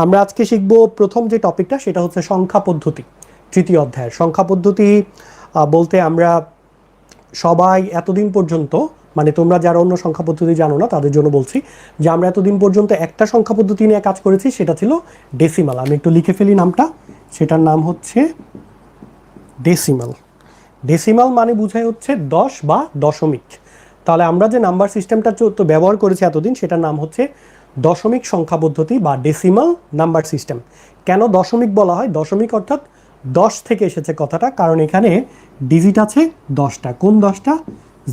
আমরা আজকে শিখব প্রথম যে টপিকটা, সেটা হচ্ছে সংখ্যা পদ্ধতি। তৃতীয় অধ্যায়ের সংখ্যা পদ্ধতি বলতে আমরা সবাই এতদিন পর্যন্ত, মানে তোমরা যারা অন্য সংখ্যা পদ্ধতি জানো না তাদের জন্য বলছি যে আমরা এতদিন পর্যন্ত একটা সংখ্যা পদ্ধতি নিয়ে কাজ করেছি, সেটা ছিল ডেসিমাল। আমি একটু লিখে ফেলি নামটা, সেটার নাম হচ্ছে ডেসিমাল। ডেসিমাল মানে বোঝায় হচ্ছে 10 বা দশমিক। তাহলে আমরা যে নাম্বার সিস্টেমটা তো ব্যবহার করেছি এতদিন, সেটার নাম হচ্ছে দশমিক সংখ্যা পদ্ধতি বা ডেসিমাল নাম্বার সিস্টেম। কেন দশমিক বলা হয়? দশমিক অর্থাৎ 10 থেকে এসেছে কথাটা, কারণ এখানে ডিজিট আছে 10টা। কোন 10টা?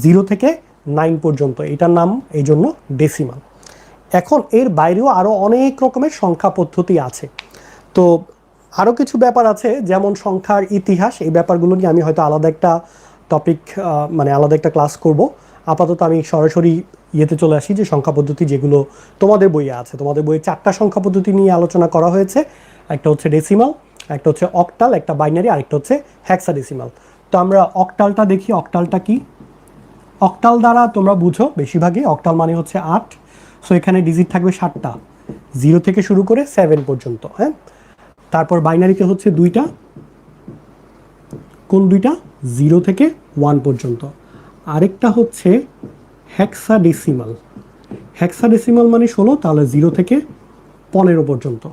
0 থেকে 9 পর্যন্ত, এটার নাম এই জন্য ডেসিমাল। এখন এর বাইরেও আরও অনেক রকমের সংখ্যা পদ্ধতি আছে। তো আরও কিছু ব্যাপার আছে, যেমন সংখ্যার ইতিহাস। এই ব্যাপারগুলো নিয়ে আমি হয়তো আলাদা একটা টপিক, মানে আলাদা একটা ক্লাস করব। আপাতত আমি সরাসরি ইয়েতে চলে আসি যে সংখ্যা পদ্ধতি যেগুলো তোমাদের বইয়ে আছে। তোমাদের বইয়ে 4টা সংখ্যা পদ্ধতি নিয়ে আলোচনা করা হয়েছে। একটা হচ্ছে ডেসিমাল, একটা হচ্ছে অক্টাল, একটা বাইনারি, আরেকটা হচ্ছে হেক্সাডেসিমাল। তো আমরা অক্টালটা দেখি। অক্টালটা কি? অক্টাল দ্বারা তোমরা বুঝো বেশিরভাগই, অক্টাল মানে হচ্ছে 8। সো এখানে ডিজিট থাকবে 7টা, 0 থেকে শুরু করে 7 পর্যন্ত। হ্যাঁ, তারপর বাইনারিতে হচ্ছে 2টা। কোন 2টা? 0 থেকে 1 পর্যন্ত। আরেকটা হচ্ছে হেক্সাডেসিমাল। হেক্সাডেসিমাল মানে 16, তাহলে 0 থেকে 15 পর্যন্ত।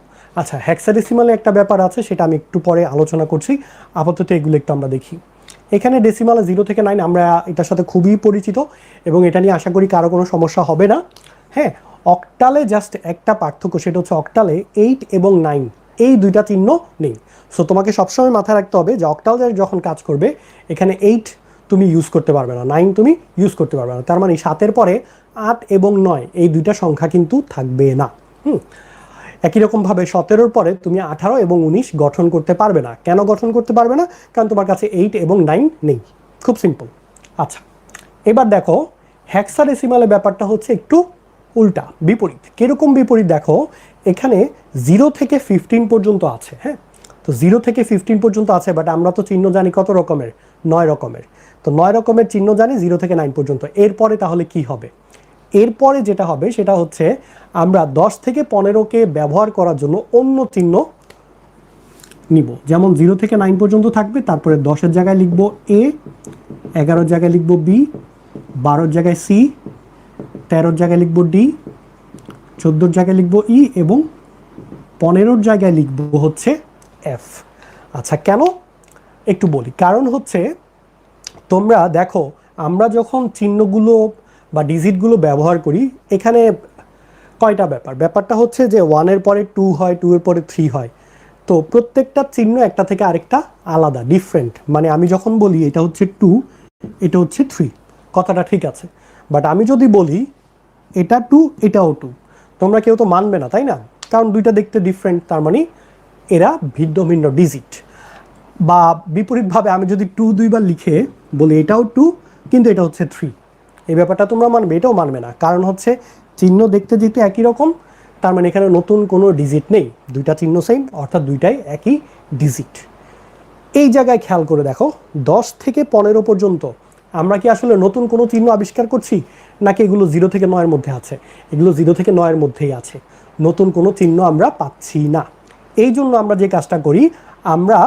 আচ্ছা, হেক্সাডেসিমালে একটা ব্যাপার আছে, সেটা আমি একটু পরে আলোচনা করছি। আপাতত এগুলো একটু আমরা দেখি। এখানে ডেসিমালে 0 থেকে 9 আমরা এটার সাথে খুবই পরিচিত, এবং এটা নিয়ে আশা করি কারো কোনো সমস্যা হবে না। হ্যাঁ, অক্টালে জাস্ট একটা পার্থক্য, সেটা হচ্ছে অক্টালে 8 এবং 9 এই দুইটা চিহ্ন নেই। সো তোমাকে সবসময় মাথায় রাখতে হবে যে অক্টাল যখন কাজ করবে, এখানে 8 তুমি ইউজ করতে পারবে না, 9 তুমি ইউজ করতে পারবে না। তার মানে 7-এর পরে 8 এবং 9 এই দুইটা সংখ্যা কিন্তু থাকবে না। একই রকমভাবে 17-র পরে তুমি 18 এবং 19 গঠন করতে পারবে না। কেন গঠন করতে পারবে না? কারণ তোমার কাছে 8 এবং 9 নেই। খুব সিম্পল। আচ্ছা, এবার দেখো হেক্সাডেসিমালের ব্যাপারটা হচ্ছে একটু উল্টা, বিপরীত। কিরকম বিপরীত? দেখো এখানে 0 থেকে 15 পর্যন্ত আছে। হ্যাঁ, তো 0 থেকে 15 পর্যন্ত আছে, বাট আমরা তো চিহ্ন জানি কত রকমের? 9 রকমের। তো 9 রকমের চিহ্ন জানি 0 থেকে 9 পর্যন্ত। এরপরে তাহলে কি হবে? এরপরে যেটা হবে সেটা হচ্ছে আমরা 10 থেকে 15কে ব্যবহার করার জন্য অন্য চিহ্ন নিব। যেমন 0 থেকে 9 পর্যন্ত থাকবে, তারপরে 10-এর জায়গায় লিখব এ, 11-র জায়গায় লিখব বি, 12-র জায়গায় সি, 13-র জায়গায় লিখব ডি, 14-র জায়গায় লিখব ই, এবং 15-র জায়গায় লিখব হচ্ছে এফ। আচ্ছা, কেন একটু বলি। কারণ হচ্ছে তোমরা দেখো, আমরা যখন চিহ্নগুলো বা ডিজিটগুলো ব্যবহার করি, এখানে কয়টা ব্যাপারটা হচ্ছে যে 1-এর পরে 2 হয়, 2-এর পরে 3 হয়। তো প্রত্যেকটা চিহ্ন একটা থেকে আরেকটা আলাদা, ডিফারেন্ট। মানে আমি যখন বলি এটা হচ্ছে 2, এটা হচ্ছে 3, কথাটা ঠিক আছে। বাট আমি যদি বলি এটা 2, এটাও 2, তোমরা কেউ তো মানবে না, তাই না? কারণ দুইটা দেখতে ডিফারেন্ট, তার মানে এরা ভিন্ন ভিন্ন ডিজিট। বা বিপরীতভাবে আমি যদি 2 দুইবার লিখে বলি এটাও 2, কিন্তু এটা হচ্ছে 3, এই ব্যাপারটা তোমরা মানবে? এটাও মানবে না। কারণ হচ্ছে চিহ্ন দেখতে যেহেতু একই রকম, তার মানে এখানে নতুন কোনো ডিজিট নেই। দুইটা চিহ্ন সেম, অর্থাৎ দুইটাই একই ডিজিট। এই জায়গায় খেয়াল করে দেখো, 10 থেকে 15 পর্যন্ত আমরা কি আসলে নতুন কোনো চিহ্ন আবিষ্কার করছি, নাকি এগুলো 0 থেকে 9-এর মধ্যে আছে? এগুলো 0 থেকে 9-এর মধ্যেই আছে, নতুন কোনো চিহ্ন আমরা পাচ্ছি না। এই জন্য আমরা যে কাজটা করি, আমরা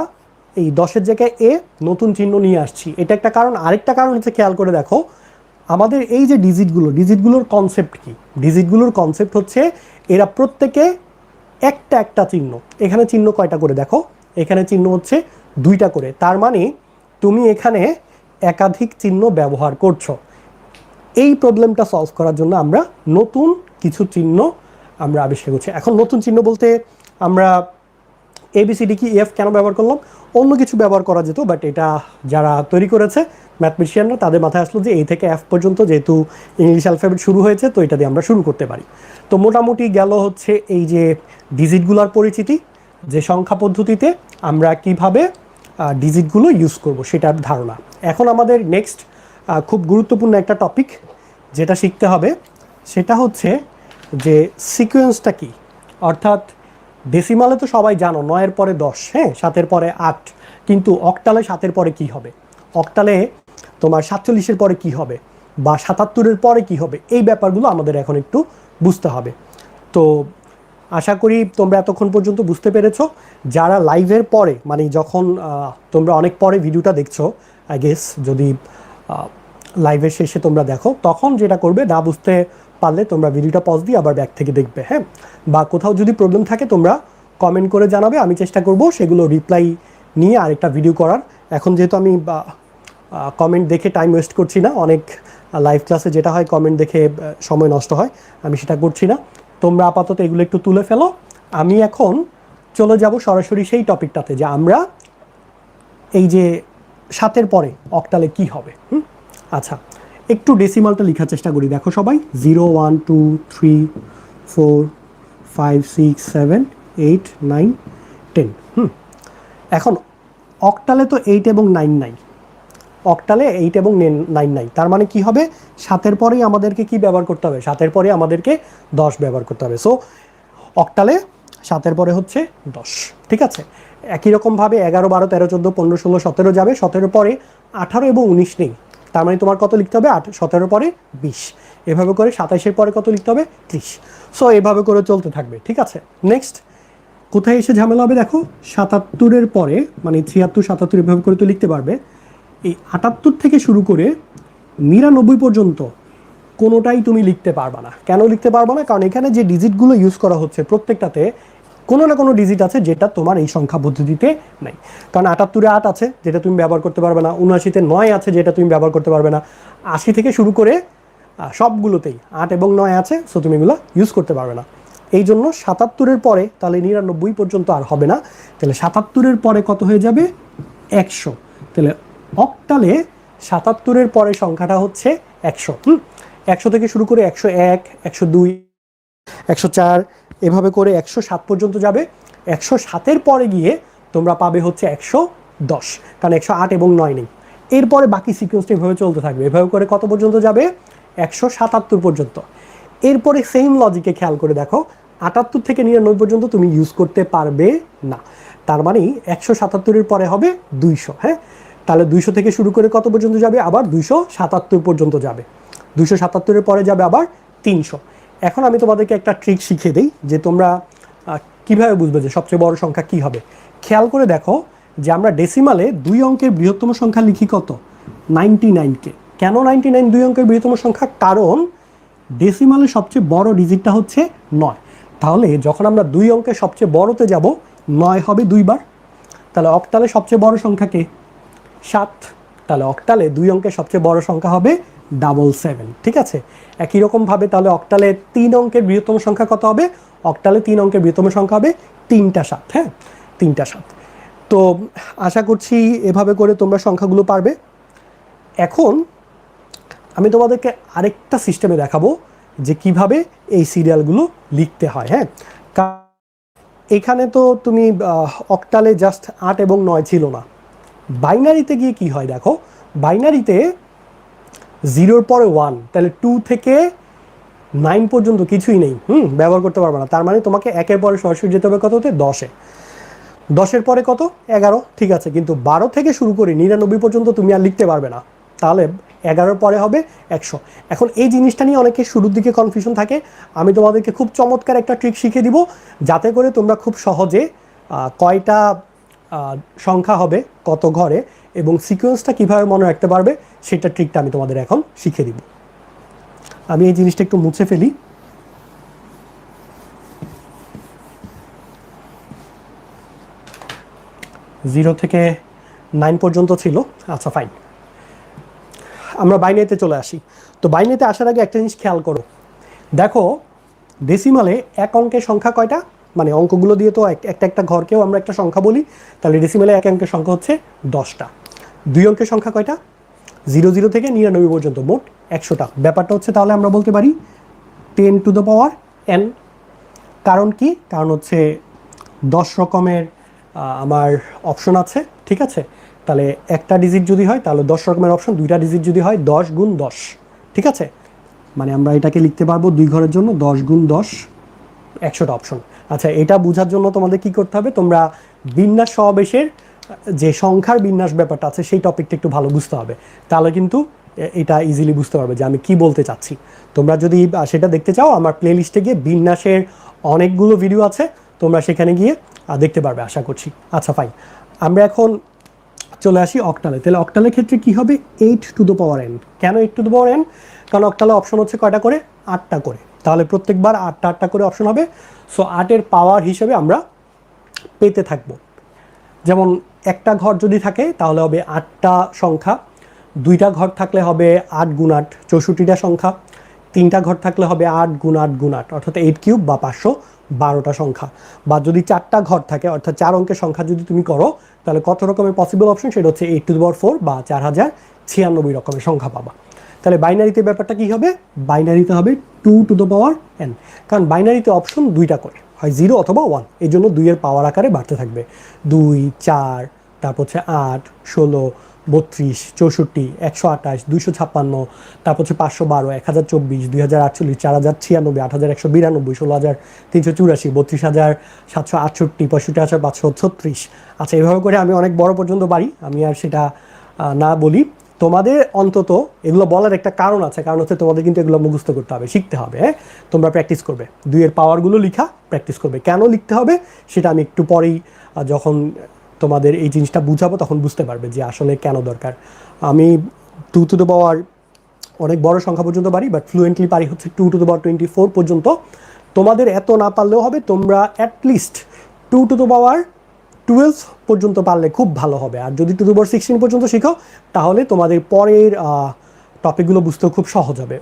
এই 10-এর জায়গায় এ নতুন চিহ্ন নিয়ে আসছি। এটা একটা কারণ। আরেকটা কারণ হচ্ছে, খেয়াল করে দেখো আমাদের এই যে ডিজিটগুলোর কনসেপ্ট কি? ডিজিটগুলোর কনসেপ্ট হচ্ছে এরা প্রত্যেকে একটা একটা চিহ্ন। এখানে চিহ্ন কয়টা করে দেখো? এখানে চিহ্ন হচ্ছে 2টা করে। তার মানে তুমি এখানে একাধিক চিহ্ন ব্যবহার করছো। এই প্রবলেমটা সলভ করার জন্য আমরা নতুন কিছু চিহ্ন আমরা আবিষ্কার করছি। এখন নতুন চিহ্ন বলতে আমরা ABCD কি এফ কেন ব্যবহার করলাম? অন্য কিছু ব্যবহার করা যেত, বাট এটা যারা তৈরি করেছে ম্যাথমেটিশিয়ানরা, তাদের মাথায় আসলো যে এই থেকে এফ পর্যন্ত যেহেতু ইংলিশ অ্যালফাবেট শুরু হয়েছে, তো এটা দিয়ে আমরা শুরু করতে পারি। তো মোটামুটি গেল হচ্ছে এই যে ডিজিটগুলোর পরিচিতি, যে সংখ্যা পদ্ধতিতে আমরা কিভাবে ডিজিটগুলো ইউজ করব সেটার ধারণা। এখন আমাদের নেক্সট খুব গুরুত্বপূর্ণ একটা টপিক যেটা শিখতে হবে, সেটা হচ্ছে যে সিকোয়েন্সটা কি। অর্থাৎ ডেসিমালে তো সবাই জানো 9-এর পরে 10, হ্যাঁ, 7-এর পরে 8, কিন্তু অক্টালে 7-এর পরে কি হবে? অক্টালে তোমার 47-এর পরে কি হবে, বা 77-এর পরে কি হবে? এই ব্যাপারগুলো আমাদের এখন একটু বুঝতে হবে। তো আশা করি তোমরা এতক্ষণ পর্যন্ত বুঝতে পেরেছো। যারা লাইভের পরে মানে যখন তোমরা অনেক পরে ভিডিওটা দেখছো, আই গেস যদি লাইভের শেষে তোমরা দেখো, তখন যেটা করবে, না বুঝতে পারলে তোমরা ভিডিওটা পজ দিয়ে আবার ব্যাক থেকে দেখবে, হ্যাঁ। বা কোথাও যদি প্রবলেম থাকে তোমরা কমেন্ট করে জানাবে, আমি চেষ্টা করব সেগুলো রিপ্লাই নিয়ে আরেকটা ভিডিও করার। এখন যেহেতু আমি কমেন্ট দেখে টাইম ওয়েস্ট করছি না, অনেক লাইভ ক্লাসে যেটা হয় কমেন্ট দেখে সময় নষ্ট হয়, আমি সেটা করছি না। তোমরা আপাতত এগুলো একটু তুলে ফেলো। আমি এখন চলে যাব সরাসরি সেই টপিকটাতে, যে আমরা এই যে 7-এর পরে অক্টালে কি হবে। আচ্ছা, একটু ডেসিমালটা লেখার চেষ্টা করি। দেখো সবাই, 0 1 2 3 4 5 6 7 8 9 10। এখন অক্টালে তো 8 এবং 9 নাই, অক্টালে 8 এবং 9 নাই। তার মানে কি হবে, 7-এর পরেই আমাদেরকে কি ব্যবহার করতে হবে, 7-এর পরে আমাদেরকে 10 ব্যবহার করতে হবে। সো অক্টালে 7-এর পরে হচ্ছে 10, ঠিক আছে। একই রকমভাবে 11 12 13 14 15 16 17 যাবে, 17-এর পরে 18 এবং 19 নেই। তার মানে তোমার কত লিখতে হবে, 17-এর পরে 20। এভাবে করে 27-এর পরে কত লিখতে হবে, 30। সো এভাবে করে চলতে থাকবে, ঠিক আছে। নেক্সট কোথায় এসে ঝামেলা হবে দেখো, 77-এর পরে মানে 73 77 এভাবে করে তো লিখতে পারবে। এই 78 থেকে শুরু করে 99 পর্যন্ত কোনোটাই তুমি লিখতে পারবা না। কেন লিখতে পারবা না, কারণ এখানে যে ডিজিটগুলো ইউজ করা হচ্ছে প্রত্যেকটাতে কোনো না কোনো ডিজিট আছে যেটা তোমার এই সংখ্যা পদ্ধতিতে নাই। কারণ 78-এ 8 আছে যেটা তুমি ব্যবহার করতে পারবে না, 79-তে 9 আছে যেটা তুমি ব্যবহার করতে পারবে না, 80 থেকে শুরু করে সবগুলোতেই 8 এবং 9 আছে, সো তুমি এগুলো ইউজ করতে পারবে না। এই জন্য 77-এর পরে তাহলে 99 পর্যন্ত আর হবে না। তাহলে 77-এর পরে কত হয়ে যাবে, 100। তাহলে অক্টালে 77-এর পরে সংখ্যাটা হচ্ছে 100। 100 থেকে শুরু করে 101 102 104 এভাবে করে 107 পর্যন্ত যাবে। 107-এর পরে গিয়ে তোমরা পাবে হচ্ছে 110, কারণ 108 এবং 9 নেই। এরপরে বাকি সিকোয়েন্সটা এভাবে চলতে থাকবে, এভাবে করে কত পর্যন্ত যাবে, 177 পর্যন্ত। এরপরে সেম লজিকে খেয়াল করে দেখো, 78 থেকে 99 পর্যন্ত তুমি ইউজ করতে পারবে না। তার মানে 177-এর পরে হবে 200, হ্যাঁ। তাহলে 200 থেকে শুরু করে কত পর্যন্ত যাবে, আবার 277 পর্যন্ত যাবে। 277-এর পরে যাবে আবার 300। এখন আমি তোমাদেরকে একটা ট্রিক শিখিয়ে দিই যে তোমরা কিভাবে বুঝবে যে সবচেয়ে বড় সংখ্যা কি হবে। খেয়াল করে দেখো যে আমরা ডেসিমালে 2 অঙ্কের বৃহত্তম সংখ্যা লিখি কত, 99-কে। কেন 99 2 অঙ্কের বৃহত্তম সংখ্যা, কারণ ডেসিমালে সবচেয়ে বড় ডিজিটটা হচ্ছে 9। তাহলে যখন আমরা 2 অঙ্কের সবচেয়ে বড়তে যাব, 9 হবে 2 বার। তাহলে অক্টালে সবচেয়ে বড় সংখ্যা কে, 7। তাহলে অক্টালে 2 অঙ্কের সবচেয়ে বড় সংখ্যা হবে 777, ঠিক আছে। একই রকমভাবে তাহলে অক্টালে 3 অঙ্কের বৃহত্তম সংখ্যা কত হবে, অক্টালে 3 অঙ্কের বৃহত্তম সংখ্যা হবে 3টা 7, হ্যাঁ, 3টা 7। তো আশা করছি এভাবে করে তোমরা সংখ্যাগুলো পারবে। এখন আমি তোমাদেরকে আরেকটা সিস্টেমে দেখাবো যে কিভাবে এই সিরিয়ালগুলো লিখতে হয়, হ্যাঁ। এখানে তো তুমি অক্টালে জাস্ট 8 এবং 9 ছিল না, বাইনারিতে গিয়ে কি হয় দেখো, বাইনারিতে 0-র পরে 1, তাহলে 2 থেকে 9 পর্যন্ত কিছুই নেই, ব্যবহার করতে পারবে না। তার মানে তোমাকে 1-এর পরে সরাসরি যেতে হবে কততে, 10-এ। 10-এর পরে কত, 11, ঠিক আছে। কিন্তু 12 থেকে শুরু করে 99 পর্যন্ত তুমি আর লিখতে পারবে না, তাহলে 11-এর পরে হবে 100। এখন এই জিনিসটা নিয়ে অনেকে শুরুর দিকে কনফিউশন থাকে, আমি তোমাদেরকে খুব চমৎকার একটা ট্রিক শিখিয়ে দিব, যাতে করে তোমরা খুব সহজে কয়টা সংখ্যা হবে কত ঘরে এবং সিকোয়েন্সটা কিভাবে মনে রাখতে পারবে, সেটা ট্রিকটা আমি তোমাদের এখন শিখিয়ে দিব। আমি এই জিনিসটা একটু মুছে ফেলি। জিরো থেকে 9 পর্যন্ত ছিল, আচ্ছা ফাইন। আমরা বাইনারিতে চলে আসি। তো বাইনারিতে আসার আগে একটা জিনিস খেয়াল করো, দেখো ডেসিমালে এক অঙ্কের সংখ্যা কয়টা, মানে অঙ্কগুলো দিয়ে তো একটা একটা ঘরকেও আমরা একটা সংখ্যা বলি, তাহলে ডেসিমালে এক অঙ্কের সংখ্যা হচ্ছে 10টা। 2 অঙ্কের সংখ্যা কয়টা, 00 থেকে 99 পর্যন্ত, মোট 100টা। ব্যাপারটা হচ্ছে তাহলে আমরা বলতে পারি 10⁻n। কারণ কি, কারণ হচ্ছে 10 রকমের আমার অপশন আছে, ঠিক আছে। তাহলে একটা ডিজিট যদি হয় তাহলে 10 রকমের অপশন, 2টা ডিজিট যদি হয় 10 গুণ 10, ঠিক আছে। মানে আমরা এটাকে লিখতে পারবো 2 ঘরের জন্য 10 গুণ 10, 100টা অপশন। আচ্ছা, এটা বোঝার জন্য তোমাদের কি করতে হবে, তোমরা বিন্যাস সমাবেশের যে সংখ্যার বিন্যাস ব্যাপারটা আছে সেই টপিকটা একটু ভালো বুঝতে হবে, তাহলে কিন্তু এটা ইজিলি বুঝতে পারবে যে আমি কি বলতে চাচ্ছি। তোমরা যদি সেটা দেখতে চাও আমার প্লে লিস্টে গিয়ে বিন্যাসের অনেকগুলো ভিডিও আছে, তোমরা সেখানে গিয়ে দেখতে পারবে আশা করছি। আচ্ছা ফাইন, আমরা এখন চলে আসি অক্টালে। তাহলে অক্টালের ক্ষেত্রে কি হবে, 8^n। কেন 8^n? কারণ অক্টালে অপশন হচ্ছে কয়টা করে, 8টা করে, তাহলে প্রত্যেকবার 8টা 8টা করে অপশন হবে। সো 8-এর পাওয়ার হিসেবে আমরা পেতে থাকবো। যেমন একটা ঘর যদি থাকে তাহলে হবে 8টা সংখ্যা, 2টা ঘর থাকলে হবে 8 × 8 64টা সংখ্যা, 3টা ঘর থাকলে হবে 8 × 8 × 8 অর্থাৎ 8³ বা 512টা সংখ্যা। বা যদি 4টা ঘর থাকে অর্থাৎ 4 অঙ্কের সংখ্যা যদি তুমি করো তাহলে কত রকমের পসিবল অপশন, সেটা হচ্ছে 8^4 বা 4096 রকমের সংখ্যা পাবা। তাহলে বাইনারিতে ব্যাপারটা কি হবে, বাইনারিতে হবে 2^n, কারণ বাইনারিতে অপশন 2টা করে, হয় 0 অথবা 1, এই জন্য 2-এর পাওয়ার আকারে বাড়তে থাকবে। 2, 4, তারপর হচ্ছে 8, 16, 32, 64, 128, 256, তারপর হচ্ছে 512, 1024, 2048, 4096, 8192, 16384, 32768, 65536। আচ্ছা, এভাবে করে আমি অনেক বড় পর্যন্ত বাড়ি, আমি আর সেটা না বলি। তোমাদের অন্তত এগুলো বলার একটা কারণ আছে, কারণ হচ্ছে তোমাদের কিন্তু এগুলো মুখস্থ করতে হবে, শিখতে হবে। হ্যাঁ, তোমরা প্র্যাকটিস করবে, 2-এর পাওয়ারগুলো লিখা প্র্যাকটিস করবে। কেন লিখতে হবে সেটা আমি একটু পরেই যখন তোমাদের এই জিনিসটা বুঝাবো তখন বুঝতে পারবে যে আসলে কেন দরকার। আমি 2^, অনেক বড় সংখ্যা পর্যন্ত পারি, বাট ফ্লুয়েন্টলি পারি হচ্ছে 2^24 পর্যন্ত। তোমাদের এত না পারলেও হবে, তোমরা অ্যাটলিস্ট 2^12 পর্যন্ত পারলে খুব ভালো হবে। আর যদি 2^16 পর্যন্ত শিখো তাহলে তোমাদের পরের টপিকগুলো বুঝতেও খুব সহজ হবে।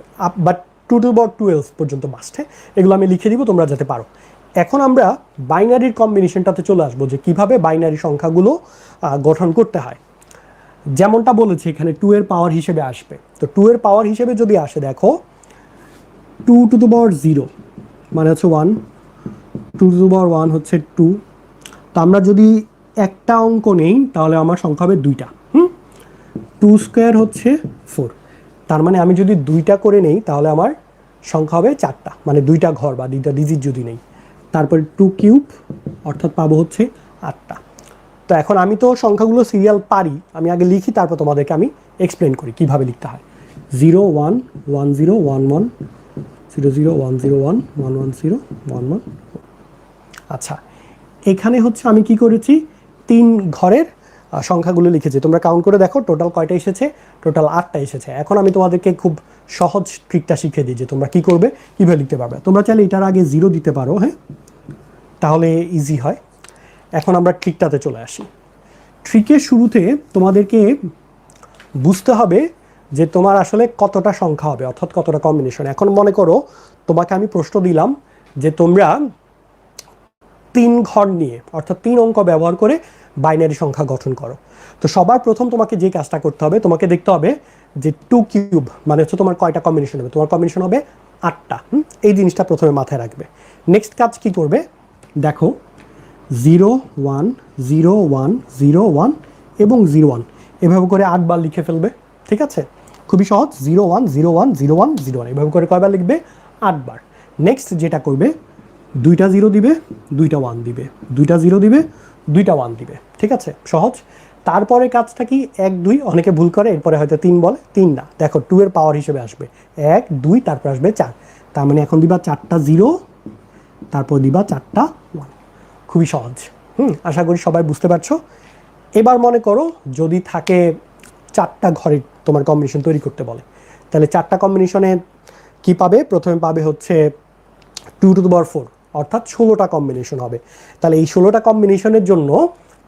বাট 2^12 পর্যন্ত মাস্ট। এগুলো আমি লিখে দিব তোমরা যাতে পারো। এখন আমরা বাইনারির কম্বিনেশনটাতে চলে আসবো, যে কিভাবে বাইনারি সংখ্যাগুলো গঠন করতে হয়। যেমনটা বলেছি এখানে 2-এর পাওয়ার হিসেবে আসবে। তো 2-এর পাওয়ার হিসেবে যদি আসে, দেখো 2^0 মানে হচ্ছে 1, 2^1 হচ্ছে 2। তো আমরা যদি একটা অঙ্ক নেই তাহলে আমার সংখ্যা হবে 2টা। 2² হচ্ছে 4, তার মানে আমি যদি 2টা করে নেই তাহলে আমার সংখ্যা হবে 4টা, মানে 2টা ঘর বা 2টা ডিজিট যদি নেই। তারপরে 2³ অর্থাৎ পাবো হচ্ছে 8টা। তো এখন আমি তো সংখ্যাগুলো সিরিয়াল পারি, আমি আগে লিখি তারপর তোমাদেরকে আমি এক্সপ্লেন করি কীভাবে লিখতে হয়। 0 1 1 0 1 1 0 0 1 0 1 1 1 0 1 1। আচ্ছা, এখানে হচ্ছে আমি কি করেছি, 3 ঘরের সংখ্যাগুলো লিখেছি। তোমরা কাউন্ট করে দেখো টোটাল কয়টা এসেছে, টোটাল 8টা এসেছে। এখন আমি তোমাদেরকে খুব সহজ ট্রিকটা শিখিয়ে দিই যে তোমরা কি করবে, কীভাবে লিখতে পারবে। তোমরা চাইলে এটার আগে 0 দিতে পারো, হ্যাঁ, তাহলে ইজি হয়। এখন আমরা ট্রিকটাতে চলে আসি। ট্রিকের শুরুতে তোমাদেরকে বুঝতে হবে যে তোমার আসলে কতটা সংখ্যা হবে, অর্থাৎ কতটা কম্বিনেশন। এখন মনে করো তোমাকে আমি প্রশ্ন দিলাম যে তোমরা 3 ঘর নিয়ে অর্থাৎ 3 অঙ্ক ব্যবহার করে বাইনারি সংখ্যা গঠন করো। তো সবার প্রথম তোমাকে যে কাজটা করতে হবে, তোমাকে দেখতে হবে যে 2³ মানে হচ্ছে তোমার কয়টা কম্বিনেশন হবে। তোমার কম্বিনেশন হবে 8টা। এই জিনিসটা প্রথমে মাথায় রাখবে। নেক্সট কাজ কি করবে, দেখো 0 1 0 1 0 1 এবং 0 1 এভাবে করে 8 বার লিখে ফেলবে। ঠিক আছে, খুবই সহজ। 0 1 0 1 0 1 0 1 এভাবে করে কয়বার লিখবে, 8 বার। নেক্সট যেটা করবে, 2টা 0 দিবে, 2টা 1 দিবে, 2টা 0 দিবে, 2টা 1 দিবে। ঠিক আছে, সহজ। তারপরে কাজটা কি, 1 2, অনেকে ভুল করে এরপরে হয়তো 3 বলে, 3 না, দেখো 2-এর পাওয়ার হিসেবে আসবে 1 2, তারপর আসবে 4। তার মানে এখন দিবা 4টা 0, তারপর দিবা 4টা 1। খুবই সহজ। আশা করি সবাই বুঝতে পারছো। এবার মনে করো যদি থাকে 4টা ঘরের তোমার কম্বিনেশন তৈরি করতে বলে, তাহলে 4টা কম্বিনেশনে কি পাবে, প্রথমে পাবে হচ্ছে 2^4 অর্থাৎ 16টা কম্বিনেশন হবে। তাহলে এই 16টা কম্বিনেশনের জন্য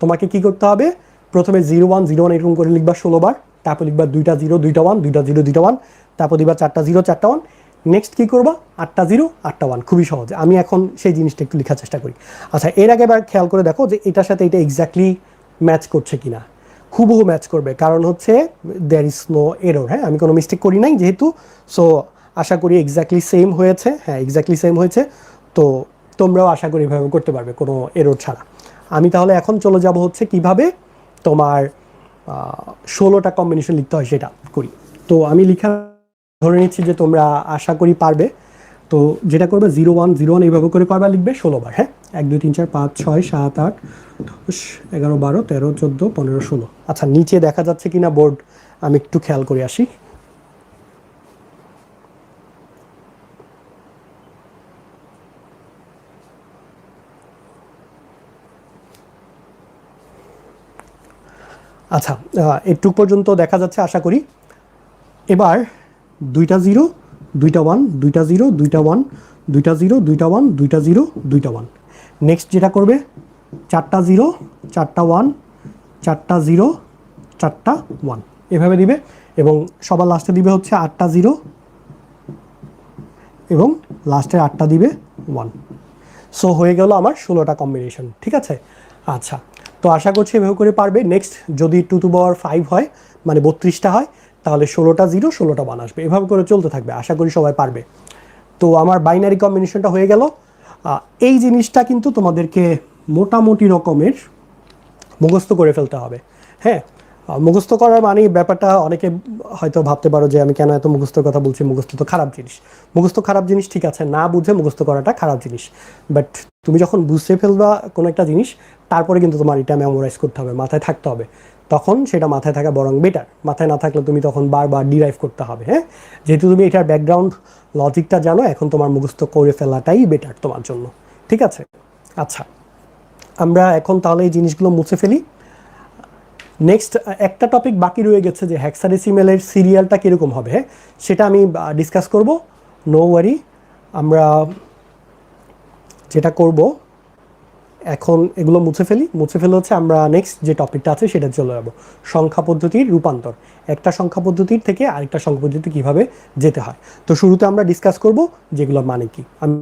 তোমাকে কি করতে হবে, প্রথমে 0 1 0 1 এরকম করে লিখবা 16 বার, তারপর লিখবা 2টা 0 2টা 1 2টা 0 2টা 1, তারপর দিবা 4টা 0 4টা 1। নেক্সট কি করবা, 8টা 0 8টা 1। খুবই সহজ। আমি এখন সেই জিনিসটা একটু লেখার চেষ্টা করি। আচ্ছা, এর আগে এবার খেয়াল করে দেখো যে এটার সাথে এটা এক্স্যাক্টলি ম্যাচ করছে কিনা। হুবহু ম্যাচ করবে, কারণ হচ্ছে দেয়ার ইজ নো এরর। হ্যাঁ, আমি কোনো মিস্টেক করি নাই যেহেতু। সো আশা করি এক্স্যাক্টলি সেম হয়েছে। হ্যাঁ, এক্স্যাক্টলি সেম হয়েছে। তো তোমরাও আশা করি এভাবে করতে পারবে কোনো এরর ছাড়া। আমি তাহলে এখন চলে যাব হচ্ছে কিভাবে তোমার 16টা কম্বিনেশন লিখতে হয় সেটা করি। তো আমি লিখা ধরে নিচ্ছি যে তোমরা আশা করি পারবে। তো যেটা করবে 0 1 0 1 এইভাবে করে কয়বার লিখবে, 16 বার। হ্যাঁ, 1 2 3 4 5 6 7 8 10 11 12 13 14 15 16। আচ্ছা, নিচে দেখা যাচ্ছে কিনা বোর্ড আমি একটু খেয়াল করে আসি। আচ্ছা, এটুক পর্যন্ত দেখা যাচ্ছে আশা করি। এবার দুইটা জিরো, দুইটা ওয়ান, দুইটা জিরো, দুইটা ওয়ান, দুইটা জিরো, দুইটা ওয়ান, দুইটা জিরো, দুইটা ওয়ান। নেক্সট যেটা করবে, চারটা জিরো, চারটা ওয়ান, চারটা জিরো, চারটা ওয়ান, এভাবে দিবে। এবং সবার লাস্টে দিবে হচ্ছে আটটা জিরো এবং লাস্টের আটটা দিবে ওয়ান। সো হয়ে গেল আমার 16টা কম্বিনেশন, ঠিক আছে। আচ্ছা, তো আশা করছি এভাবে করে পারবে। নেক্সট যদি 2^5 হয়, মানে 32টা হয়, তাহলে 16টা জিরো, 16টা ওয়ান আসবে। এভাবে করে চলতে থাকবে, আশা করি সবাই পারবে। তো আমার বাইনারি কম্বিনেশনটা হয়ে গেল। এই জিনিসটা কিন্তু তোমাদেরকে মোটামুটি রকমের মুখস্থ করে ফেলতে হবে। হ্যাঁ, মুখস্থ করার মানে ব্যাপারটা অনেকে হয়তো ভাবতে পারো যে আমি কেন এত মুখস্থর কথা বলছি, মুখস্থ তো খারাপ জিনিস। মুখস্থ খারাপ জিনিস, ঠিক আছে, না বুঝে মুখস্থ করাটা খারাপ জিনিস। বাট তুমি যখন বুঝতে ফেলবা কোনো একটা জিনিস, তারপরে কিন্তু তোমার এটা মেমোরাইজ করতে হবে, মাথায় থাকতে হবে। তখন সেটা মাথায় থাকা বরং বেটার। মাথায় না থাকলে তুমি তখন বারবার ডিরাইভ করতে হবে। হ্যাঁ, যেহেতু তুমি এটার ব্যাকগ্রাউন্ড লজিকটা জানো, এখন তোমার মুখস্থ করে ফেলাটাই বেটার তোমার জন্য, ঠিক আছে। আচ্ছা, আমরা এখন তাহলে এই জিনিসগুলো মুছে ফেলি। নেক্সট একটা টপিক বাকি রয়ে গেছে, যে হেক্সাডেসিমেলের সিরিয়ালটা কীরকম হবে, হ্যাঁ সেটা আমি ডিসকাস করব। No worry. আমরা যেটা করব এখন, এগুলো মুছে ফেলি। মুছে ফেলে হচ্ছে আমরা নেক্সট যে টপিকটা আছে সেটা চলে যাবো, সংখ্যা পদ্ধতির রূপান্তর। একটা সংখ্যা পদ্ধতির থেকে আরেকটা সংখ্যা পদ্ধতি কীভাবে যেতে হয়। তো শুরুতে আমরা ডিসকাস করব যেগুলোর মানে কি। আমি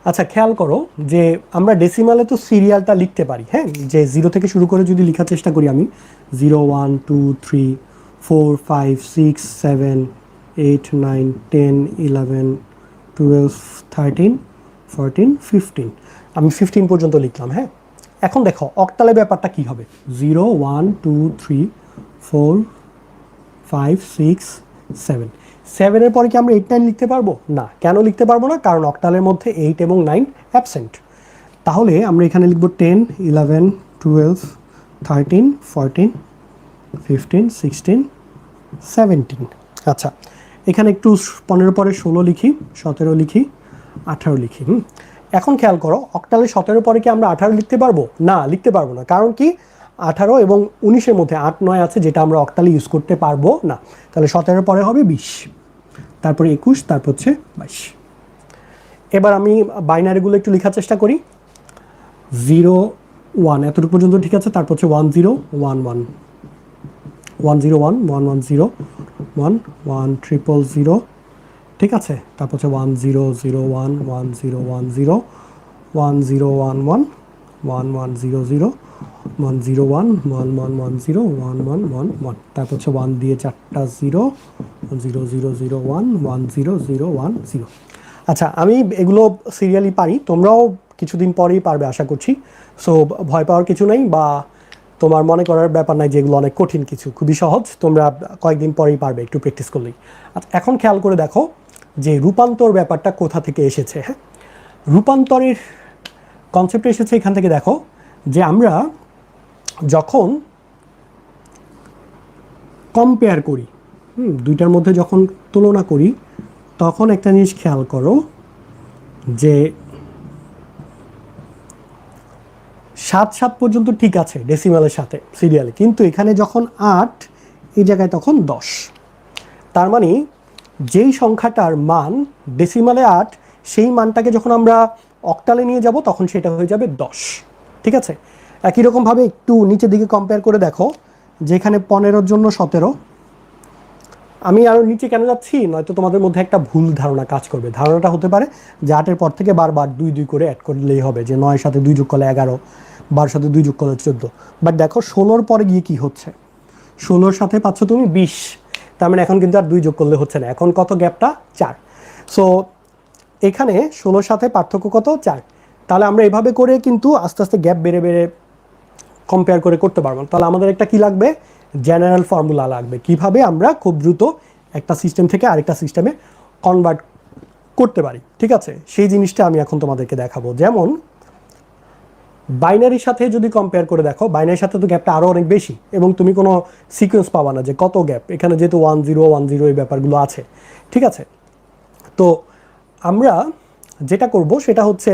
আচ্ছা, খেয়াল করো যে আমরা ডেসিমালে তো সিরিয়ালটা লিখতে পারি। হ্যাঁ, যে 0 থেকে শুরু করে যদি লেখার চেষ্টা করি আমি, 0 1 2 3 4 5 6 7 8 9 10 11 12 13 14 15, আমি 15 পর্যন্ত লিখলাম। হ্যাঁ, এখন দেখো অক্টালে ব্যাপারটা কি হবে। 0 1 2 3 4 5 6 7, 7-এর পরে কি আমরা 8 9 লিখতে পারবো না? কেন লিখতে পারবো না? কারণ অক্টালের মধ্যে 8 এবং 9 অ্যাবসেন্ট। তাহলে আমরা এখানে লিখব 10 11 12 13 14 15 16 17। আচ্ছা, এখানে একটু 15 পরে 16 লিখি, 17 লিখি, 18 লিখি। এখন খেয়াল করো, অক্টালে 17 পরে কি আমরা 18 লিখতে পারবো না? লিখতে পারবো না। কারণ কি, 18 এবং 19-এর মধ্যে 8 9 আছে, যেটা আমরা অক্টালে ইউজ করতে পারবো না। তাহলে 17 পরে হবে 20, তারপরে 21, তারপর হচ্ছে 22। এবার আমি বাইনারিগুলো একটু লেখার চেষ্টা করি। 0 1 এতটুকু পর্যন্ত ঠিক আছে। তারপর হচ্ছে 1 0 1 1 1 0 1 1 1 0 1 1 triple 0, ঠিক আছে। তারপর হচ্ছে 1 0 0 1 1 0 1 0 1 0 1 1 1 1 0 0 1 0 1 1 1 1 0 1 1 1 1, তারপর হচ্ছে 1 দিয়ে 4টা 0 0 0 0 1 1 0 0 1 0। আচ্ছা, আমি এগুলো সিরিয়ালি পারি, তোমরাও কিছুদিন পরেই পারবে আশা করছি। সো ভয় পাওয়ার কিছু নেই, বা তোমার মনে করার ব্যাপার নাই যে এগুলো অনেক কঠিন কিছু। খুবই সহজ, তোমরা কয়েকদিন পরেই পারবে একটু প্র্যাকটিস করলেই। আচ্ছা, এখন খেয়াল করে দেখো যে রূপান্তর ব্যাপারটা কোথা থেকে এসেছে। হ্যাঁ, রূপান্তরের কনসেপ্ট এসেছে এখান থেকে। দেখো যে আমরা যখন কম্পেয়ার করি, দুইটার মধ্যে যখন তুলনা করি, তখন একটা জিনিস খেয়াল করো যে 7 7 পর্যন্ত ঠিক আছে ডেসিমালের সাথে সিরিয়ালে, কিন্তু এখানে যখন 8 এই জায়গায় তখন 10। তার মানে যেই সংখ্যাটার মান ডেসিমালে 8, সেই মানটাকে যখন আমরা অক্টালে নিয়ে যাব তখন সেটা হয়ে যাবে 10, ঠিক আছে। একই রকমভাবে একটু নিচের দিকে কম্পেয়ার করে দেখো, যেখানে 15-র জন্য 17। আমি আরও নিচে কেন যাচ্ছি, নয়তো তোমাদের মধ্যে একটা ভুল ধারণা কাজ করবে। ধারণাটা হতে পারে যে 8-এর পর থেকে বারবার 2 2 করে অ্যাড করলেই হবে, যে 9-এর সাথে 2 যোগ করলে 11, 12-এর সাথে 2 যোগ করলে 14। বাট দেখো 16-র পরে গিয়ে কি হচ্ছে, 16-র সাথে পাচ্ছ তুমি 20। তার মানে এখন কিন্তু আর 2 যোগ করলে হচ্ছে না, এখন কত গ্যাপটা? 4। সো এখানে 16-র সাথে পার্থক্য কত? 4। তাহলে আমরা এভাবে করে কিন্তু আস্তে আস্তে গ্যাপ বেড়ে বেড়ে কম্পেয়ার করে করতে পারবো। তাহলে আমাদের একটা কি লাগবে? জেনারেল ফর্মুলা লাগবে, কিভাবে আমরা খুব দ্রুত একটা সিস্টেম থেকে আরেকটা সিস্টেমে কনভার্ট করতে পারি, ঠিক আছে। সেই জিনিসটা আমি এখন তোমাদেরকে দেখাবো। যেমন বাইনারির সাথে যদি কম্পেয়ার করে দেখো, বাইনারির সাথে তো গ্যাপটা আরও অনেক বেশি, এবং তুমি কোনো সিকোয়েন্স পাবা না যে কত গ্যাপ, এখানে যেহেতু 1 0 1 0 এই ব্যাপারগুলো আছে। ঠিক আছে, তো আমরা যেটা করব সেটা হচ্ছে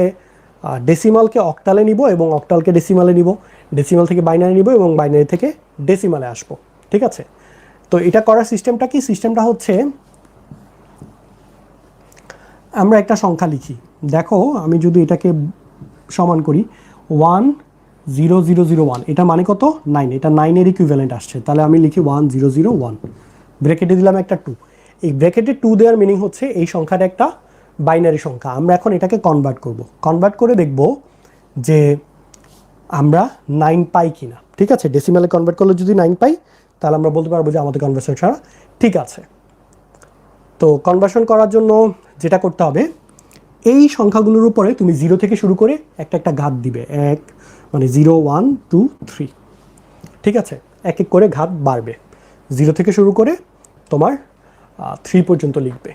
ডেসিমালকে অক্টালে নিব এবং অক্টালকে ডেসিমালে নিব, ডেসিমাল থেকে বাইনারি নিব এবং বাইনারি থেকে ডেসিমালে আসবো। ঠিক আছে, তো এটা করার সিস্টেমটা কি? সিস্টেমটা হচ্ছে আমরা একটা সংখ্যা লিখি। দেখো আমি যদি এটাকে সমান করি 1 0 0 0 1, এটা মানে কত? 9, এটা 9-এর ইকুইভ্যালেন্ট আসছে। তাহলে আমি লিখি 1 0 0 1, ব্র্যাকেটে দিলাম একটা 2। এই ব্র্যাকেটে 2 দেওয়ার মিনিং হচ্ছে এই সংখ্যাটা একটা বাইনারি সংখ্যা। আমরা এখন এটাকে কনভার্ট করব, কনভার্ট করে দেখব যে আমরা 9 পাই কিনা। ঠিক আছে, ডেসিমালে কনভার্ট করলে যদি 9 পাই তাহলে আমরা বলতে পারবো যে আমাদের কনভার্সনটা ঠিক আছে। তো কনভার্সন করার জন্য যেটা করতে হবে, এই সংখ্যাগুলোর উপরে তুমি 0 থেকে শুরু করে একটা একটা ঘাত দিবে, এক মানে 0 1 2 3। ঠিক আছে, এক এক করে ঘাত বাড়বে, 0 থেকে শুরু করে তোমার 3 পর্যন্ত লিখবে।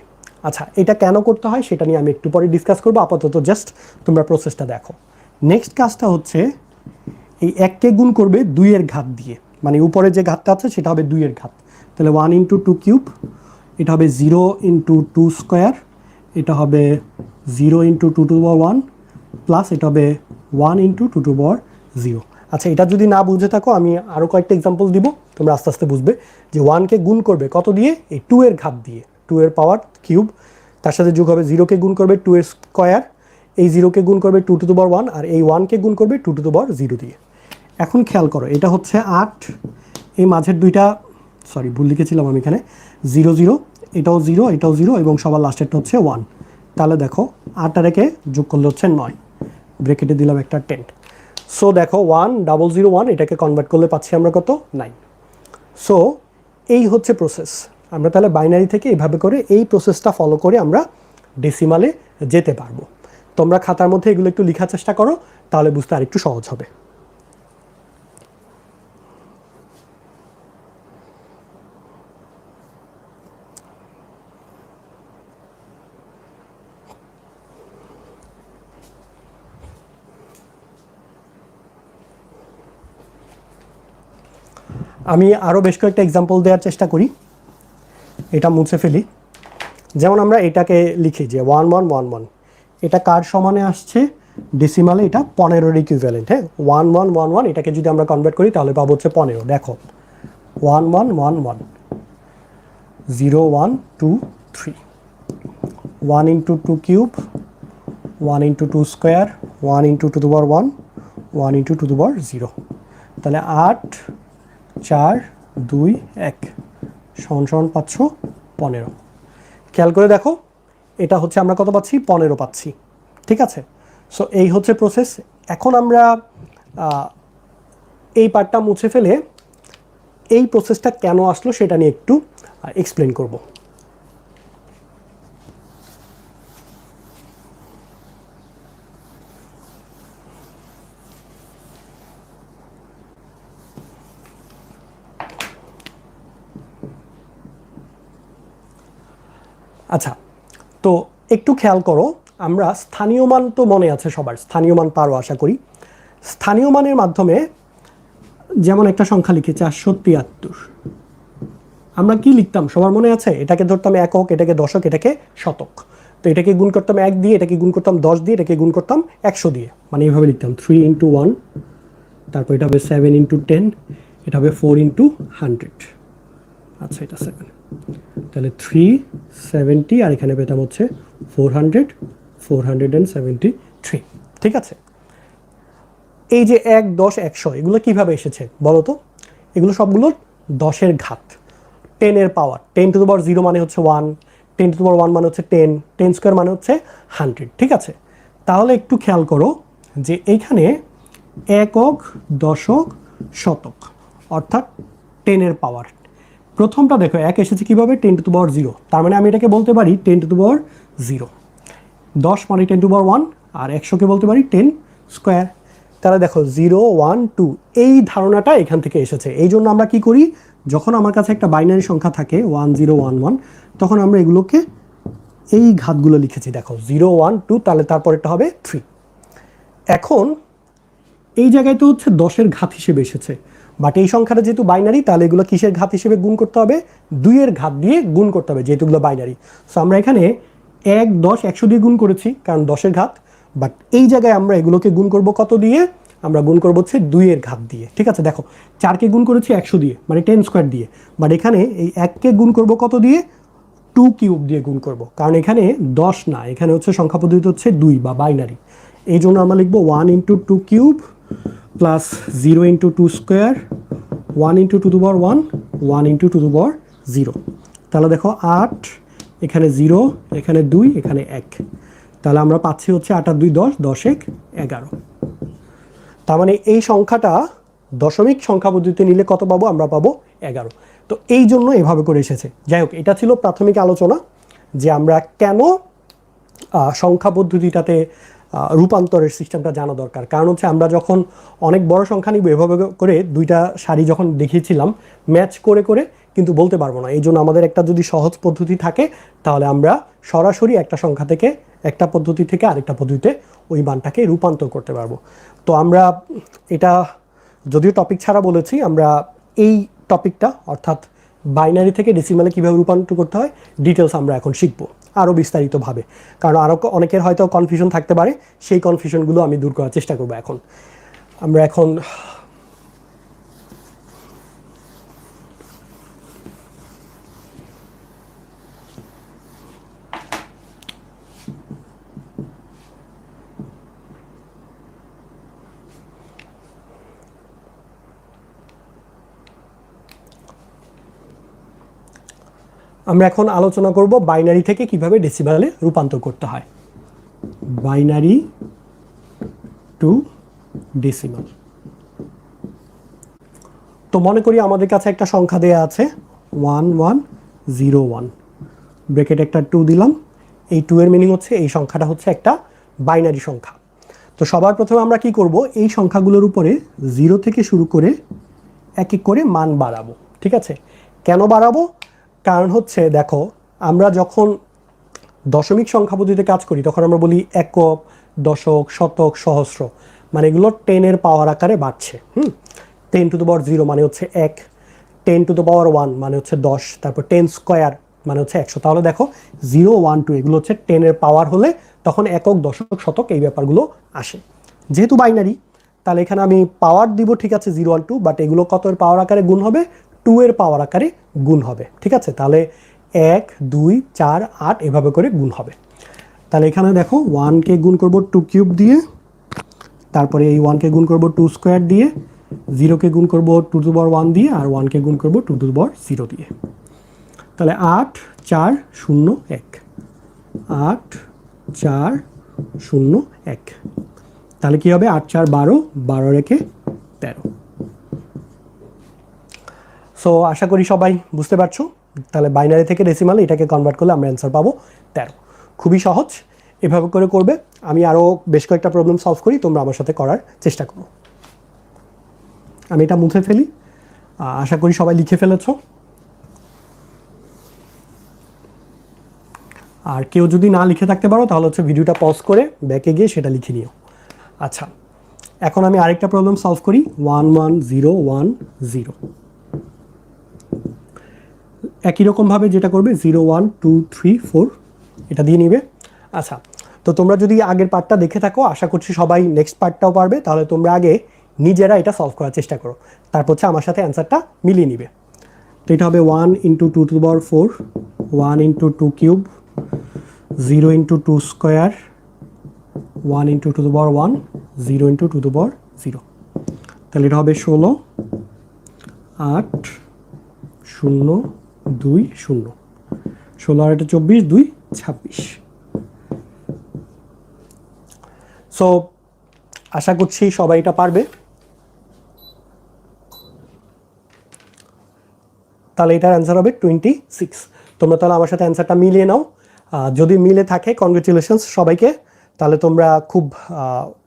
আচ্ছা, এটা কেন করতে হয় সেটা নিয়ে আমি একটু পরে ডিসকাস করবো, আপাতত জাস্ট তোমরা প্রসেসটা দেখো। নেক্সট কাজটা হচ্ছে এই 1কে গুণ করবে 2-এর ঘাত দিয়ে, মানে উপরে যে ঘাতটা আছে সেটা হবে 2-এর ঘাত। তাহলে 1 × 2 কিউব, এটা হবে 0 × 2 স্কোয়ার, এটা হবে 0 × 2 টু পাওয়ার 1, প্লাস এটা হবে 1 × 2 টু পাওয়ার 0। আচ্ছা, এটা যদি না বুঝে থাকো আমি আরও কয়েকটা এক্সাম্পল দিব, তোমরা আস্তে আস্তে বুঝবে যে 1কে গুণ করবে কত দিয়ে? এই 2-এর ঘাত দিয়ে, 2-এর পাওয়ার কিউব, তার সাথে যোগ হবে 0কে গুণ করবে 2-এর স্কোয়ার, এই 0কে গুণ করবে 2 টু পাওয়ার 1, আর এই 1কে গুণ করবে 2 টু পাওয়ার 0 দিয়ে। এখন খেয়াল করো, এটা হচ্ছে 8, এই মাঝের দুইটা, সরি ভুল লিখেছিলাম আমি এখানে, 0 0, এটাও 0 এটাও 0 এবং সবার লাস্টেরটা হচ্ছে 1। তাহলে দেখো 8 আর একে যোগ করলে হচ্ছে 9, ব্রেকেটে দিলাম একটা 10। সো দেখো 1 0 0 1, এটাকে কনভার্ট করলে পাচ্ছি আমরা কত? 9। সো এই হচ্ছে প্রসেস। আমরা তাহলে বাইনারি থেকে এইভাবে করে এই প্রসেসটা ফলো করে আমরা ডেসিমালে যেতে পারবো। তোমরা খাতার মধ্যে এগুলো একটু লেখার চেষ্টা করো, তাহলে বুঝতে আরেকটু সহজ হবে। আমি আরও বেশ কয়েকটা এক্সাম্পল দেওয়ার চেষ্টা করি, এটা মুছে ফেলি। যেমন আমরা এটাকে লিখি যে 1 1 1 1, এটা কার সমানে আসছে? ডেসিমালে এটা 15-এর ইকুইভ্যালেন্ট। হ্যাঁ, 1 1 1 1, এটাকে যদি আমরা কনভার্ট করি তাহলে পাবো হচ্ছে 15। দেখো 1 1 1 1, 0 1 2 3, 1 × 2 কিউব, 1 × 2 স্কোয়ার, 1 × 2 টু পাওয়ার 1, 1 × 2 টু পাওয়ার 0। তাহলে 8 4 2 1 সমান 515। খেয়াল করে দেখো, এটা হচ্ছে আমরা কত পাচ্ছি? 15 পাচ্ছি। ঠিক আছে, সো এই হচ্ছে প্রসেস। এখন আমরা এই পার্টটা মুছে ফেলে এই প্রসেসটা কেন আসলো সেটা নিয়ে একটু এক্সপ্লেন করব। আচ্ছা, তো একটু খেয়াল করো, আমরা স্থানীয় মান তো মনে আছে সবার, স্থানীয় মান পারো আশা করি। স্থানীয় মানের মাধ্যমে যেমন একটা সংখ্যা লিখি 473, আমরা কি লিখতাম সবার মনে আছে? এটাকে ধরতাম একক, এটাকে দশক, এটাকে শতক। তো এটাকে গুণ করতাম 1 দিয়ে, এটাকে গুণ করতাম 10 দিয়ে, এটাকে গুণ করতাম 100 দিয়ে, মানে এইভাবে লিখতাম 3 × 1, তারপর এটা হবে 7 × 10, এটা হবে 4 × 100। আচ্ছা, এটা 7, তাহলে 370, আর এখানে পেতাম হচ্ছে 400, 473। ঠিক আছে, এই যে 1 10 100 এগুলো কিভাবে এসেছে বলো তো? এগুলো সবগুলো 10-এর ঘাত, 10-এর পাওয়ার। 10 টু দ্য পাওয়ার 0 মানে হচ্ছে 1, 10 টু দ্য পাওয়ার 1 মানে হচ্ছে 10, 10 স্কোয়ার মানে হচ্ছে 100। ঠিক আছে, তাহলে একটু খেয়াল করো যে এইখানে একক, দশক, শতক, অর্থাৎ 10-এর পাওয়ার। প্রথমটা দেখো 1 এসেছে কীভাবে? 10 টু দ্য পাওয়ার 0, তার মানে আমি এটাকে বলতে পারি 10 টু দ্য পাওয়ার 0। 10 মানে 10 টু পাওয়ার 1, আর 100কে বলতে পারি 10 স্কোয়ার। তাহলে দেখো 0 1 2, এই ধারণাটা এখান থেকে এসেছে। এই জন্য আমরা কি করি, যখন আমার কাছে একটা বাইনারি সংখ্যা থাকে 1 0 1 1, তখন আমরা এগুলোকে এই ঘাতগুলো লিখেছি। দেখো 0 1 2, তাহলে তারপরেরটা হবে 3। এখন এই জায়গায় তো হচ্ছে 10-এর ঘাত হিসেবে এসেছে, বাট এই সংখ্যাটা যেহেতু বাইনারি তাহলে এগুলো কিসের ঘাত হিসেবে গুণ করতে হবে? 2-এর ঘাত দিয়ে গুণ করতে হবে, যেহেতু এগুলো বাইনারি। সো আমরা এখানে 1, 10, 100 দিয়ে গুণ করেছি কারণ 10-এর ঘাত, বাট এই জায়গায় আমরা এগুলোকে গুণ করব কত দিয়ে? আমরা গুণ করবো হচ্ছে 2-এর ঘাত দিয়ে। ঠিক আছে, দেখো 4কে গুণ করেছি 100 দিয়ে, মানে 10 স্কোয়ার দিয়ে, বাট এখানে এই 1কে গুণ করব কত দিয়ে? 2 কিউব দিয়ে গুণ করব, কারণ এখানে 10 না, এখানে হচ্ছে সংখ্যা পদ্ধতি হচ্ছে 2 বা বাইনারি। এই জন্য আমরা লিখবো 1 × 2 কিউব প্লাস 0 × 2 স্কোয়ার, 1 × 2^1, 1 × 2^0। তাহলে দেখো 8, এখানে 0, এখানে 2, এখানে 1, তাহলে আমরা পাচ্ছি হচ্ছে 8 আর 2 10, 10 1 11। তার মানে এই সংখ্যাটা দশমিক সংখ্যা পদ্ধতিতে নিলে কত পাবো? আমরা পাবো 11। তো এই জন্য এভাবে করে এসেছে। যাই হোক, এটা ছিল প্রাথমিক আলোচনা যে আমরা কেন সংখ্যা পদ্ধতিটাতে রূপান্তরের সিস্টেমটা জানা দরকার। কারণ হচ্ছে আমরা যখন অনেক বড় সংখ্যা নিব এভাবে করে দুইটা সারি যখন দেখিয়েছিলাম ম্যাচ করে করে কিন্তু বলতে পারবো না। এই জন্য আমাদের একটা যদি সহজ পদ্ধতি থাকে তাহলে আমরা সরাসরি একটা সংখ্যা থেকে একটা পদ্ধতি থেকে আরেকটা পদ্ধতিতে ওই মানটাকে রূপান্তর করতে পারবো। তো আমরা এটা যদিও টপিক ছাড়া বলেছি, আমরা এই টপিকটা অর্থাৎ বাইনারি থেকে ডেসিমালে কীভাবে রূপান্তর করতে হয় ডিটেলস আমরা এখন শিখবো আরও বিস্তারিতভাবে, কারণ আরও অনেকের হয়তো কনফিউশন থাকতে পারে, সেই কনফিউশনগুলো আমি দূর করার চেষ্টা করবো। আমরা এখন আলোচনা করব বাইনারি থেকে কিভাবে ডেসিমালে রূপান্তর করতে হয়। Binary two decimal. তো মনে করি আমাদের কাছে একটা সংখ্যা দেয়া আছে 1101, ব্র্যাকেট একটা 2 দিলাম। এই 2 এর মিনিং হচ্ছে এই সংখ্যাটা হচ্ছে একটা বাইনারি সংখ্যা। তো সবার প্রথমে আমরা কি করব? এই সংখ্যাগুলোর উপরে 0 থেকে শুরু করে এক এক করে মান বাড়াবো। ঠিক আছে, কেন বাড়াবো? কারণ হচ্ছে দেখো, আমরা যখন দশমিক সংখ্যা পদ্ধতিতে কাজ করি তখন আমরা বলি একক, দশক, শতক, সহস্র, মানে এগুলো 10-এর পাওয়ার আকারে বাড়ছে। 10^0 মানে হচ্ছে 1, 10^1 মানে হচ্ছে 10, তারপর 10 স্কোয়ার মানে হচ্ছে 100। তাহলে দেখো 0, 1, 2 এগুলো হচ্ছে 10-এর পাওয়ার হলে তখন একক, দশক, শতক এই ব্যাপারগুলো আসে। যেহেতু বাইনারি তাহলে এখানে আমি পাওয়ার দিব, ঠিক আছে 0, 1, 2, বাট এগুলো কত এর পাওয়ার আকারে গুণ হবে? 2-এর পাওয়ার আকারে গুণ হবে। ঠিক আছে, তাহলে 1, 2, 4, 8 এভাবে করে গুণ হবে। তাহলে এখানে দেখো 1কে গুণ করব 2 কিউব দিয়ে, তারপরে এই 1কে গুণ করব 2 স্কোয়ার দিয়ে, 0কে গুণ করব 2^1 দিয়ে, আর 1কে গুণ করব 2^0 দিয়ে। তাহলে 8, 4, 0, 1, 8, 4, 0, 1। তাহলে কি হবে? 8, 4, 12, 12 রেখে 13। সো আশা করি সবাই বুঝতে পারছো। তাহলে বাইনারি থেকে ডেসিমালে এটাকে কনভার্ট করলে আমরা অ্যান্সার পাবো 13। খুবই সহজ, এভাবে করে করবে। আমি আরও বেশ কয়েকটা প্রবলেম সলভ করি, তোমরা আমার সাথে করার চেষ্টা করো। আমি এটা মুছে ফেলি, আশা করি সবাই লিখে ফেলেছো। আর কেউ যদি না লিখে থাকতে পারো তাহলে হচ্ছে ভিডিওটা পজ করে ব্যাকে গিয়ে সেটা লিখে নিও। আচ্ছা, এখন আমি আরেকটা প্রবলেম সলভ করি। 11010 একই রকমভাবে যেটা করবে 0, 1, 2, 3, 4 এটা দিয়ে নিবে। আচ্ছা, তো তোমরা যদি আগের পার্টটা দেখে থাকো আশা করছি সবাই নেক্সট পার্টটাও পারবে। তাহলে তোমরা আগে নিজেরা এটা সলভ করার চেষ্টা করো, তারপর হচ্ছে আমার সাথে অ্যান্সারটা মিলিয়ে নিবে। তো এটা হবে 1 × 2^4, 1 × 2 কিউব, 0 × 2 স্কোয়ার, 1 × 2^1, 0 × 2^0। তাহলে এটা হবে 16, 8, 0, 2, 0। 16 আর 8 24, 2, 26। সো আশা করছি সবাই এটা পারবে। তাহলে এটার অ্যান্সার হবে 26। তোমরা তাহলে আমার সাথে অ্যান্সারটা মিলিয়ে নাও। যদি মিলে থাকে কনগ্রেচুলেশনস সবাইকে। তাহলে তোমরা খুব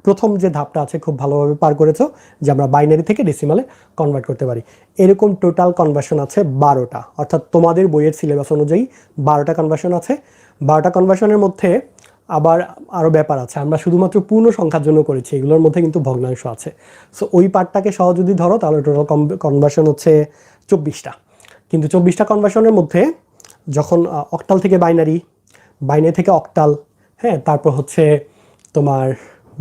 প্রথম যে ধাপটা আছে খুব ভালোভাবে পার করেছো, যে আমরা বাইনারি থেকে ডেসিমালে কনভার্ট করতে পারি। এরকম টোটাল কনভার্সন আছে 12টা, অর্থাৎ তোমাদের বইয়ের সিলেবাস অনুযায়ী 12টা কনভার্সন আছে। 12টা কনভার্সনের মধ্যে আবার আরও ব্যাপার আছে, আমরা শুধুমাত্র পূর্ণ সংখ্যার জন্য করেছি, এগুলোর মধ্যে কিন্তু ভগ্নাংশ আছে। সো ওই পার্টটাকে সহ যদি ধরো তাহলে টোটাল কনভার্সন হচ্ছে 24টা। কিন্তু 24টা কনভার্সনের মধ্যে যখন অক্টাল থেকে বাইনারি, বাইনারি থেকে অক্টাল, হ্যাঁ, তারপর হচ্ছে তোমার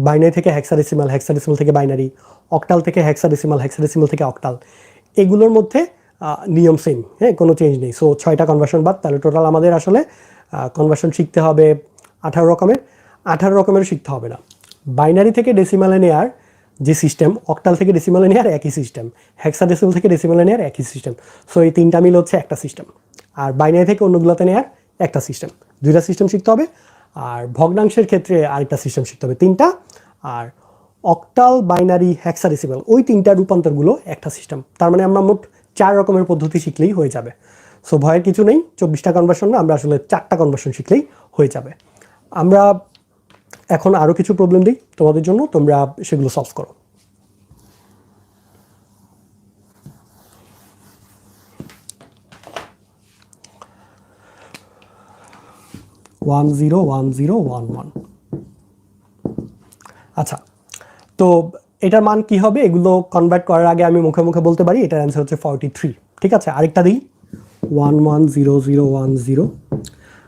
বাইনারি থেকে হেক্সাডেসিমাল, হেক্সাডেসিমাল থেকে বাইনারি, অক্টাল থেকে হেক্সাডেসিমাল, হেক্সাডেসিমাল থেকে অক্টাল, এগুলোর মধ্যে নিয়ম সেম, হ্যাঁ, কোনো চেঞ্জ নেই। সো 6টা কনভার্সন বাদ, তাহলে টোটাল আমাদের আসলে কনভার্সন শিখতে হবে 18 রকমের। 18 রকমের শিখতে হবে না, বাইনারি থেকে ডেসিমালে নেয়ার যে সিস্টেম, অক্টাল থেকে ডেসিমালে নেয়ার একই সিস্টেম, হেক্সাডেসিমাল থেকে ডেসিমালে নেয়ার একই সিস্টেম। সো এই 3টা মিল হচ্ছে একটা সিস্টেম। আর বাইনারি থেকে অন্যগুলোতে নেয়ার একটা সিস্টেম, 2টা সিস্টেম শিখতে হবে। আর ভগ্নাংশের ক্ষেত্রে আরেকটা সিস্টেম শিখতে হবে, 3টা। আর অক্টাল, বাইনারি, হেক্সাডেসিমাল, ওই 3টা রূপান্তরগুলো একটা সিস্টেম। তার মানে আমরা মোট 4 রকমের পদ্ধতি শিখলেই হয়ে যাবে। সো ভয়ের কিছু নেই, 24টা কনভার্সন না, আমরা আসলে 4টা কনভার্সন শিখলেই হয়ে যাবে। আমরা এখন আরও কিছু প্রবলেম দিই তোমাদের জন্য, তোমরা সেগুলো সলভ করো। 101011। আচ্ছা, তো এটার মান কি হবে? এগুলো কনভার্ট করার আগে আমি মুখে মুখে বলতে পারি এটার অ্যান্সার হচ্ছে 43। ঠিক আছে, আরেকটা দিই, 110010।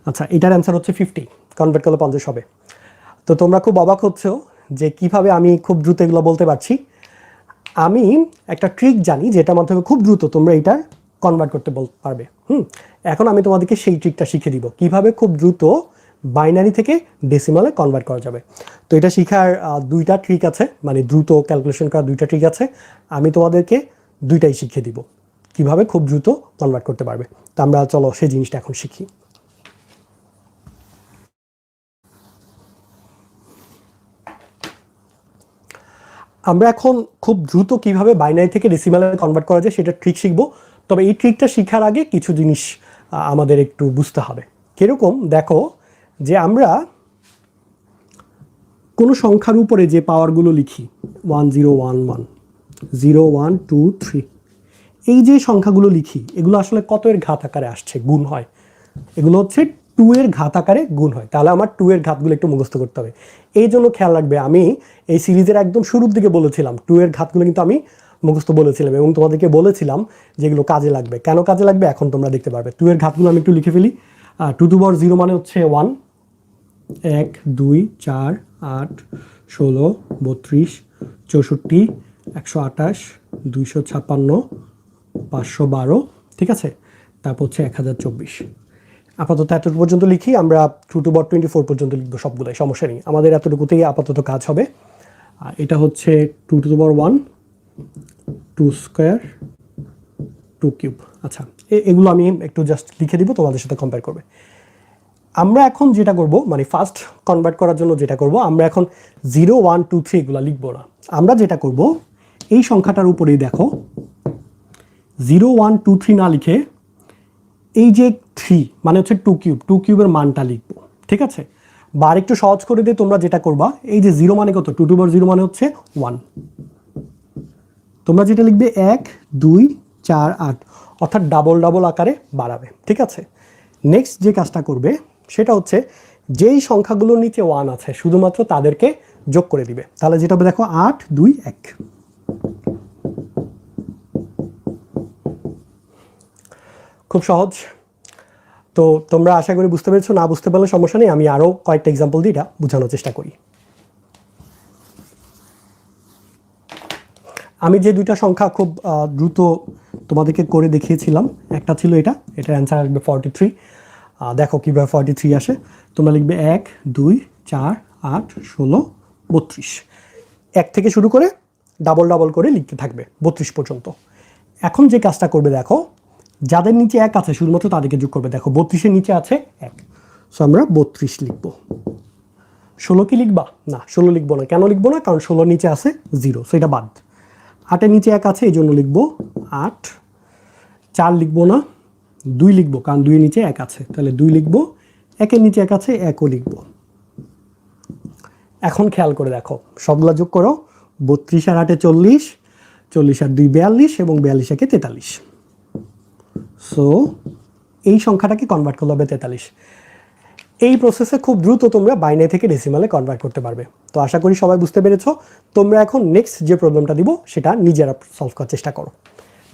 আচ্ছা, এটার অ্যান্সার হচ্ছে 50, কনভার্ট করলে 50 হবে। তো তোমরা খুব অবাক হচ্ছো যে কিভাবে আমি খুব দ্রুত এগুলো বলতে পারছি। আমি একটা ট্রিক জানি যেটার মাধ্যমে খুব দ্রুত তোমরা এটা কনভার্ট করতে পারবে। এখন আমি তোমাদেরকে সেই ট্রিকটা শিখে দিব কিভাবে খুব দ্রুত বাইনারি থেকে ডেসিমালে কনভার্ট করা যাবে। তো এটা শেখার 2টা ট্রিক আছে, মানে দ্রুত ক্যালকুলেশন করার 2টা ট্রিক আছে। আমি তোমাদেরকে 2টাই শিখিয়ে দিব কিভাবে খুব দ্রুত কনভার্ট করতে পারবে। তো আমরা চলো সেই জিনিসটা এখন শিখি। আমরা এখন খুব দ্রুত কিভাবে বাইনারি থেকে ডেসিমালে কনভার্ট করা যায় সেটা ট্রিক শিখবো। তবে এই ট্রিকটা শেখার আগে কিছু জিনিস আমাদের একটু বুঝতে হবে। কিরকম দেখো, যে আমরা কোনো সংখ্যার উপরে যে পাওয়ারগুলো লিখি 1011, 0123, এই যে সংখ্যাগুলো লিখি এগুলো আসলে কত এর ঘাত আকারে আসছে, গুণ হয়। এগুলো হচ্ছে 2 এর ঘাত আকারে গুণ হয়। তাহলে আমার 2 এর ঘাতগুলো একটু মুখস্থ করতে হবে। এই জন্য খেয়াল রাখবে, আমি এই সিরিজের একদম শুরুর দিকে বলেছিলাম 2 এর ঘাতগুলো কিন্তু আমি মুখস্থ বলেছিলাম এবং তোমাদেরকে বলেছিলাম যেগুলো কাজে লাগবে। কেন কাজে লাগবে এখন তোমরা দেখতে পারবে। 2 এর ঘাতগুলো আমি একটু লিখে ফেলি। 2 টু পাওয়ার 0 মানে হচ্ছে 1, 1 2 4 8 16 32 64 128 256 512, ঠিক আছে। তারপর হচ্ছে 1024। আপাতত এতটুকু পর্যন্ত লিখি, আমরা 2 টু পাওয়ার 24 পর্যন্ত লিখবো সবগুলোই, সমস্যা নেই, আমাদের এতটুকুতেই আপাতত কাজ হবে। আর এটা হচ্ছে 2 টু পাওয়ার 1, 2 স্কোয়ার, 2 কিউব। আচ্ছা, এগুলো আমি একটু জাস্ট লিখে দিব, তোমাদের সাথে কম্পেয়ার করবে। আমরা এখন যেটা করব, মানে ফার্স্ট কনভার্ট করার জন্য যেটা করব, আমরা এখন 0 1 2 3 এগুলো লিখবো না। আমরা যেটা করব, এই সংখ্যাটার উপরেই দেখো 0 1 2 3 না লিখে এই যে 3 মানে হচ্ছে 2 কিউব, 2 কিউবের মানটা লিখবো, ঠিক আছে। বা আরেকটু সহজ করে দিয়ে তোমরা যেটা করবা, এই যে 0 মানে কত, 2 টু পাওয়ার 0 মানে হচ্ছে 1, তোমরা যেটা লিখবে 1 2 4 8, অর্থাৎ ডাবল ডাবল আকারে বাড়াবে, ঠিক আছে। নেক্সট যে কাজটা করবে সেটা হচ্ছে যেই সংখ্যাগুলোর নিচে 1 আছে শুধুমাত্র তাদেরকে যোগ করে দিবে। তাহলে যেটা হবে দেখো 8 2 1। খুব সহজ। তো তোমরা আশা করি বুঝতে পেরেছো, না বুঝতে পারলে সমস্যা নেই, আমি আরও কয়েকটা এক্সাম্পল দিয়ে এটা বোঝানোর চেষ্টা করি। আমি যে 2টা সংখ্যা খুব দ্রুত তোমাদেরকে করে দেখিয়েছিলাম, একটা ছিল এটার অ্যান্সার আসবে 43। দেখো কীভাবে 43 আসে। তোমরা লিখবে 1 2 4 8 16 32, 1 থেকে শুরু করে ডাবল ডাবল করে লিখতে থাকবে 32 পর্যন্ত। এখন যে কাজটা করবে দেখো, যাদের নিচে 1 আছে শুধুমাত্র তাদেরকে যোগ করবে। দেখো 32-এর নিচে আছে 1, সো আমরা 32 লিখব। 16 কি লিখবা? না, 16 লিখবো না। কেন লিখবো না? কারণ 16-র নিচে আছে 0, সো এটা বাদ। 8-এর নিচে 1 আছে এই জন্য লিখবো 8। 4 লিখবো না, 2 লিখবো কারণ 2-এর নিচে 1 আছে, তাহলে 2 লিখবো। 1-এর নিচে 1 আছে, 1ও লিখবো। এখন খেয়াল করে দেখো, সবগুলা যোগ করো। 32 আর 8-এ 40, 40 আর 2 42 এবং 42 একে 43। সো এই সংখ্যাটাকে কনভার্ট করলে হবে 43। এই প্রসেসে খুব দ্রুত তোমরা বাইনারি থেকে ডেসিমালে কনভার্ট করতে পারবে। তো আশা করি সবাই বুঝতে পেরেছো। তোমরা এখন নেক্সট যে প্রবলেমটা দিব সেটা নিজেরা সলভ করার চেষ্টা করো,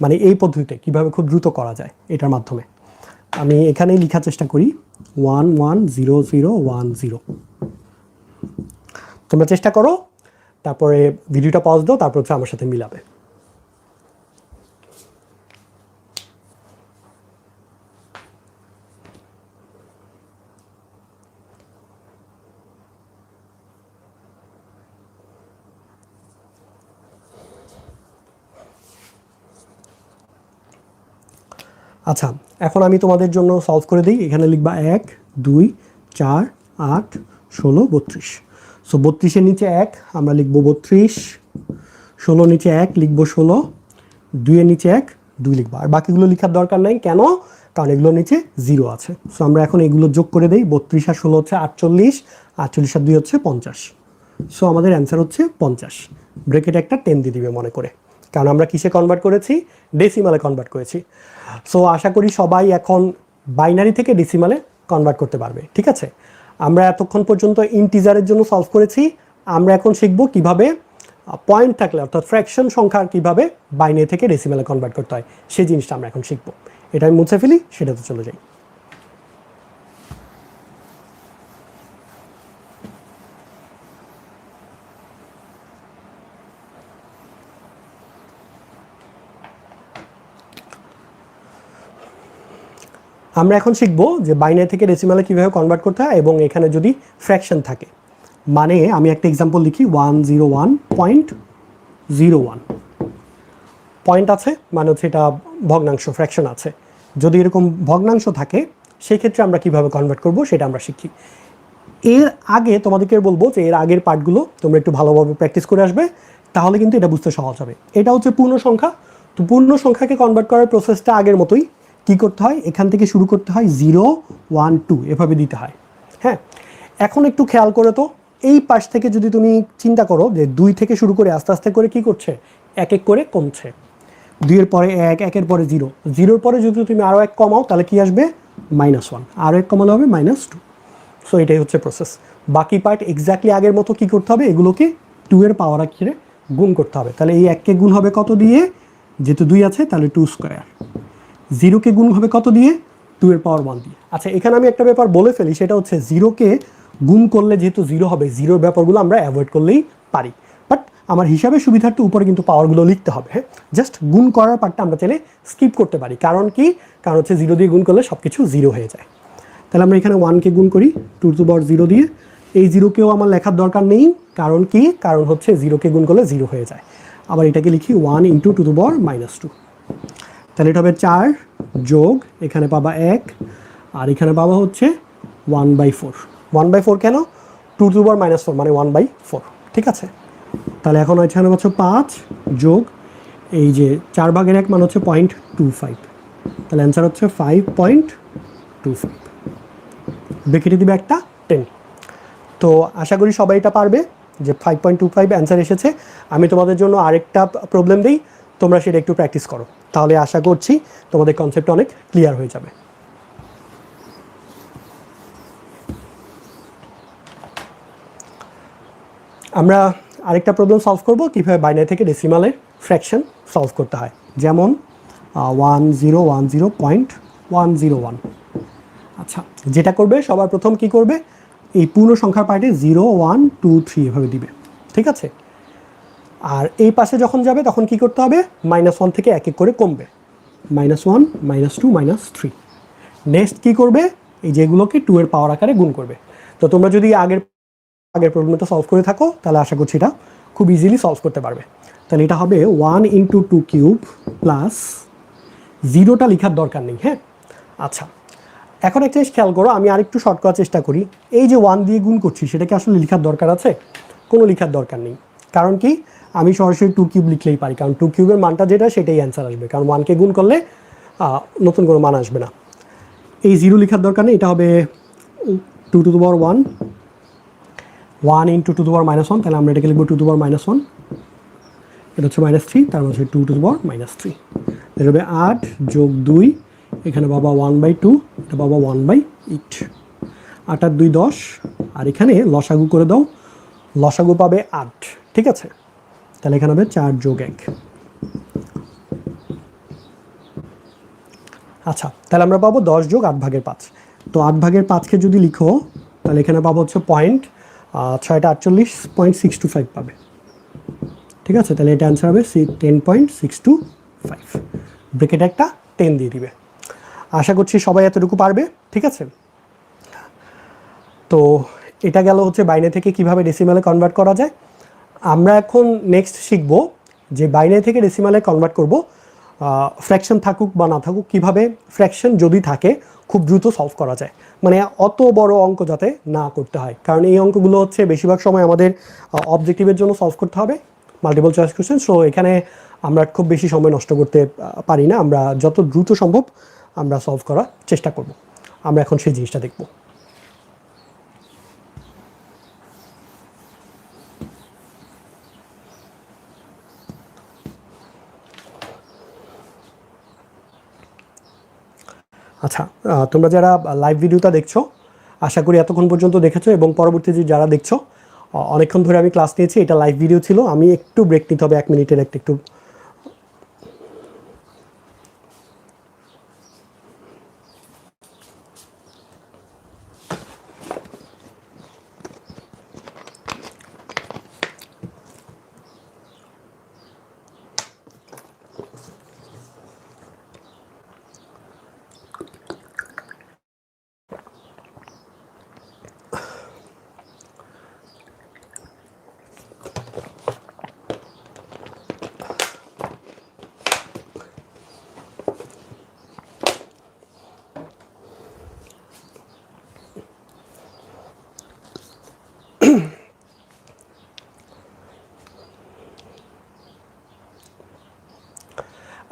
মানে এই পদ্ধতিতে কীভাবে খুব দ্রুত করা যায় এটার মাধ্যমে। আমি এখানেই লেখার চেষ্টা করি 1 1 0 0 1 0। তোমরা চেষ্টা করো, তারপরে ভিডিওটা পজ দাও, তারপর হচ্ছে আমার সাথে মিলাবে। আচ্ছা, এখন আমি তোমাদের জন্য সলভ করে দিই। এখানে লিখবা 1 2 4 8 16 32। সো 32-এর নিচে 1 আমরা লিখবো 32, 16 নিচে 1 লিখবো 16, 2-এর নিচে 1 2 লিখবো। আর বাকিগুলো লেখার দরকার নাই, কেন? কারণ এগুলোর নিচে 0 আছে। সো আমরা এখন এগুলো যোগ করে দিই। 32 আর 16 হচ্ছে 48, 48 আর 2 হচ্ছে 50। সো আমাদের অ্যান্সার হচ্ছে 50। ব্রেকেটে একটা 10 দিয়ে দিবে মনে করে, কারণ আমরা কিসে কনভার্ট করেছি? ডেসিমালে কনভার্ট করেছি। সো আশা করি সবাই এখন বাইনারি থেকে ডেসিমালে কনভার্ট করতে পারবে, ঠিক আছে? আমরা এতক্ষণ পর্যন্ত ইন্টিজারের জন্য সলভ করেছি। আমরা এখন শিখব কিভাবে পয়েন্ট থাকলে অর্থাৎ ফ্র্যাকশন সংখ্যার কিভাবে বাইনারি থেকে ডেসিমালে কনভার্ট করতে হয়, সেই জিনিসটা আমরা এখন শিখব। এটা আমি মুছে ফেলি, সেটাতে চলে যাই। আমরা এখন শিখব যে বাইনারি থেকে ডেসিমালে কীভাবে কনভার্ট করতে হয়, এবং এখানে যদি ফ্র্যাকশন থাকে। মানে আমি একটা এক্সাম্পল লিখি 101.01 পয়েন্ট আছে, মানে হচ্ছে এটা ভগ্নাংশ, ফ্র্যাকশন আছে। যদি এরকম ভগ্নাংশ থাকে সেই ক্ষেত্রে আমরা কিভাবে কনভার্ট করব সেটা আমরা শিখি। এর আগে তোমাদেরকে বলবো যে এর আগের পার্টগুলো তোমরা একটু ভালোভাবে প্র্যাকটিস করে আসবে, তাহলে কিন্তু এটা বুঝতে সহজ হবে। এটা হচ্ছে পূর্ণ সংখ্যা। তো পূর্ণ সংখ্যাকে কনভার্ট করার প্রসেসটা আগের মতোই। কি করতে হয়? এখান থেকে শুরু করতে হয় 0 1 2 এভাবে দিতে হয়। হ্যাঁ, এখন একটু খেয়াল করে তো, এই পাশ থেকে যদি তুমি চিন্তা করো যে 2 থেকে শুরু করে আস্তে আস্তে করে কি করছে, এক এক করে কমছে। 2-এর পরে 1, 1-এর পরে 0, 0-এর পরে যদি তুমি আরও 1 কমাও তাহলে কি আসবে? -1, আরও 1 কমালে হবে -2। সো এটাই হচ্ছে প্রসেস। বাকি পার্ট এক্স্যাক্টলি আগের মতো কি করতে হবে? এগুলোকে 2-এর পাওয়ার আকারে গুণ করতে হবে। তাহলে এই 1-কে গুণ হবে কত দিয়ে? যেহেতু 2 আছে তাহলে 2 স্কোয়ার। 0-কে গুণ হবে কত দিয়ে? 2-এর পাওয়ার 1 দিয়ে। আচ্ছা, এখানে আমি একটা ব্যাপার বলে ফেলি, সেটা হচ্ছে 0-কে গুণ করলে যেহেতু 0 হবে, 0-র ব্যাপারগুলো আমরা অ্যাভয়েড করলেই পারি। বাট আমার হিসাবে সুবিধার্থে উপরে কিন্তু পাওয়ারগুলো লিখতে হবে। হ্যাঁ, জাস্ট গুণ করার পার্টটা আমরা চাইলে স্কিপ করতে পারি। কারণ কি? কারণ হচ্ছে 0 দিয়ে গুণ করলে সব কিছু 0 হয়ে যায়। তাহলে আমরা এখানে 1-কে গুণ করি 2^0 দিয়ে। এই 0-কেও আমার লেখার দরকার নেই, কারণ কি? কারণ হচ্ছে 0-কে গুণ করলে 0 হয়ে যায়। আবার এটাকে লিখি 1 × 2^-2। তাহলে এটা হবে 4 যোগ এখানে পাবা 1, আর এখানে পাবা হচ্ছে 1/4। 1/4 কেন? 2^-4 মানে 1/4, ঠিক আছে? তাহলে এখন এখানে হচ্ছে 5 যোগ এই যে 4/1 মানে হচ্ছে 0.25। তাহলে অ্যান্সার হচ্ছে 5.25। ব্রেকেটে দিবে একটা 10। তো আশা করি সবাই এটা পারবে যে 5.25 অ্যান্সার এসেছে। আমি তোমাদের জন্য আরেকটা প্রবলেম দিই, তোমরা সেটা একটু প্র্যাকটিস করো, তাহলে আশা করছি তোমাদের কনসেপ্ট অনেক ক্লিয়ার হয়ে যাবে। আমরা আরেকটা প্রবলেম সলভ করব কীভাবে বাইনারি থেকে ডেসিমালের ফ্র্যাকশন সলভ করতে হয়। যেমন 1010.101। আচ্ছা, যেটা করবে সবার প্রথম কি করবে? এই পূর্ণ সংখ্যার পার্টে 0 1 2 3 এভাবে দিবে, ঠিক আছে? আর এই পাশে যখন যাবে তখন কি করতে হবে? -1 থেকে এক এক করে কমবে। -1 -2 -3। নেক্সট কি করবে? এই যেগুলোকে 2-এর পাওয়ার আকারে গুণ করবে। তো তোমরা যদি আগের প্রবলেমটা সলভ করে থাকো তাহলে আশা করছি এটা খুব ইজিলি সলভ করতে পারবে। তাহলে এটা হবে 1 × 2³ প্লাস 0টা লেখার দরকার নেই। হ্যাঁ, আচ্ছা, এখন একটা জিনিস খেয়াল করো, আমি আরেকটু শর্ট করার চেষ্টা করি। এই যে 1 দিয়ে গুণ করছি সেটাকে আসলে লেখার দরকার আছে? কোনো লেখার দরকার নেই। কারণ কি? আমি সরাসরি 2³ লিখলেই পারি, কারণ 2³ মানটা যেটা সেটাই অ্যান্সার আসবে, কারণ 1-কে গুণ করলে নতুন কোনো মান আসবে না। এই 0 লেখার দরকার নেই, এটা হবে 2^1, 1 × 2^-1। তাহলে আমরা এটাকে লিখবো 2^-1। এটা হচ্ছে -3, তার মানে হচ্ছে 2^-3। এটা হবে 8 যোগ 2, এখানে বাবা 1/2, এটা বাবা 1/8। 8 আর 2 10, আর এখানে লসাগু করে দাও, লসাগু পাবে 8, ঠিক আছে? তাহলে এখানে হবে 4 যোগ 1। আচ্ছা, তাহলে আমরা পাবো 10 যোগ 8 ভাগের 5। তো 8 ভাগের 5কে যদি লিখো তাহলে এখানে পাবো হচ্ছে পয়েন্ট, 6টা 48.625 পাবে, ঠিক আছে? তাহলে এটা অ্যান্সার হবে 10.625। ব্রেকেটে একটা 10 দিয়ে দিবে। আশা করছি সবাই এতটুকু পারবে, ঠিক আছে? তো এটা গেল হচ্ছে বাইনারি থেকে কিভাবে ডেসিমালে কনভার্ট করা যায়। আমরা এখন নেক্সট শিখব যে বাইনারি থেকে ডেসিমালে কনভার্ট করব ফ্র্যাকশন থাকুক বা না থাকুক, কিভাবে ফ্র্যাকশন যদি থাকে খুব দ্রুত সলভ করা যায়, মানে অত বড় অঙ্ক যাতে না করতে হয়, কারণ এই অঙ্কগুলো হচ্ছে বেশিরভাগ সময় আমাদের অবজেক্টিভের জন্য সলভ করতে হবে, মাল্টিপল চয়েস কোশ্চেন। সো এখানে আমরা খুব বেশি সময় নষ্ট করতে পারি না, আমরা যত দ্রুত সম্ভব আমরা সলভ করার চেষ্টা করব। আমরা এখন সেই জিনিসটা দেখব। আচ্ছা, তোমরা যারা লাইভ ভিডিওটা দেখছো, আশা করি এতক্ষণ পর্যন্ত দেখেছো, এবং পরবর্তীতে যারা দেখছো, অনেকক্ষণ ধরে আমি ক্লাস নিয়েছি, এটা লাইভ ভিডিও ছিল, আমি একটু ব্রেক নিতে হবে 1 মিনিটের একটু।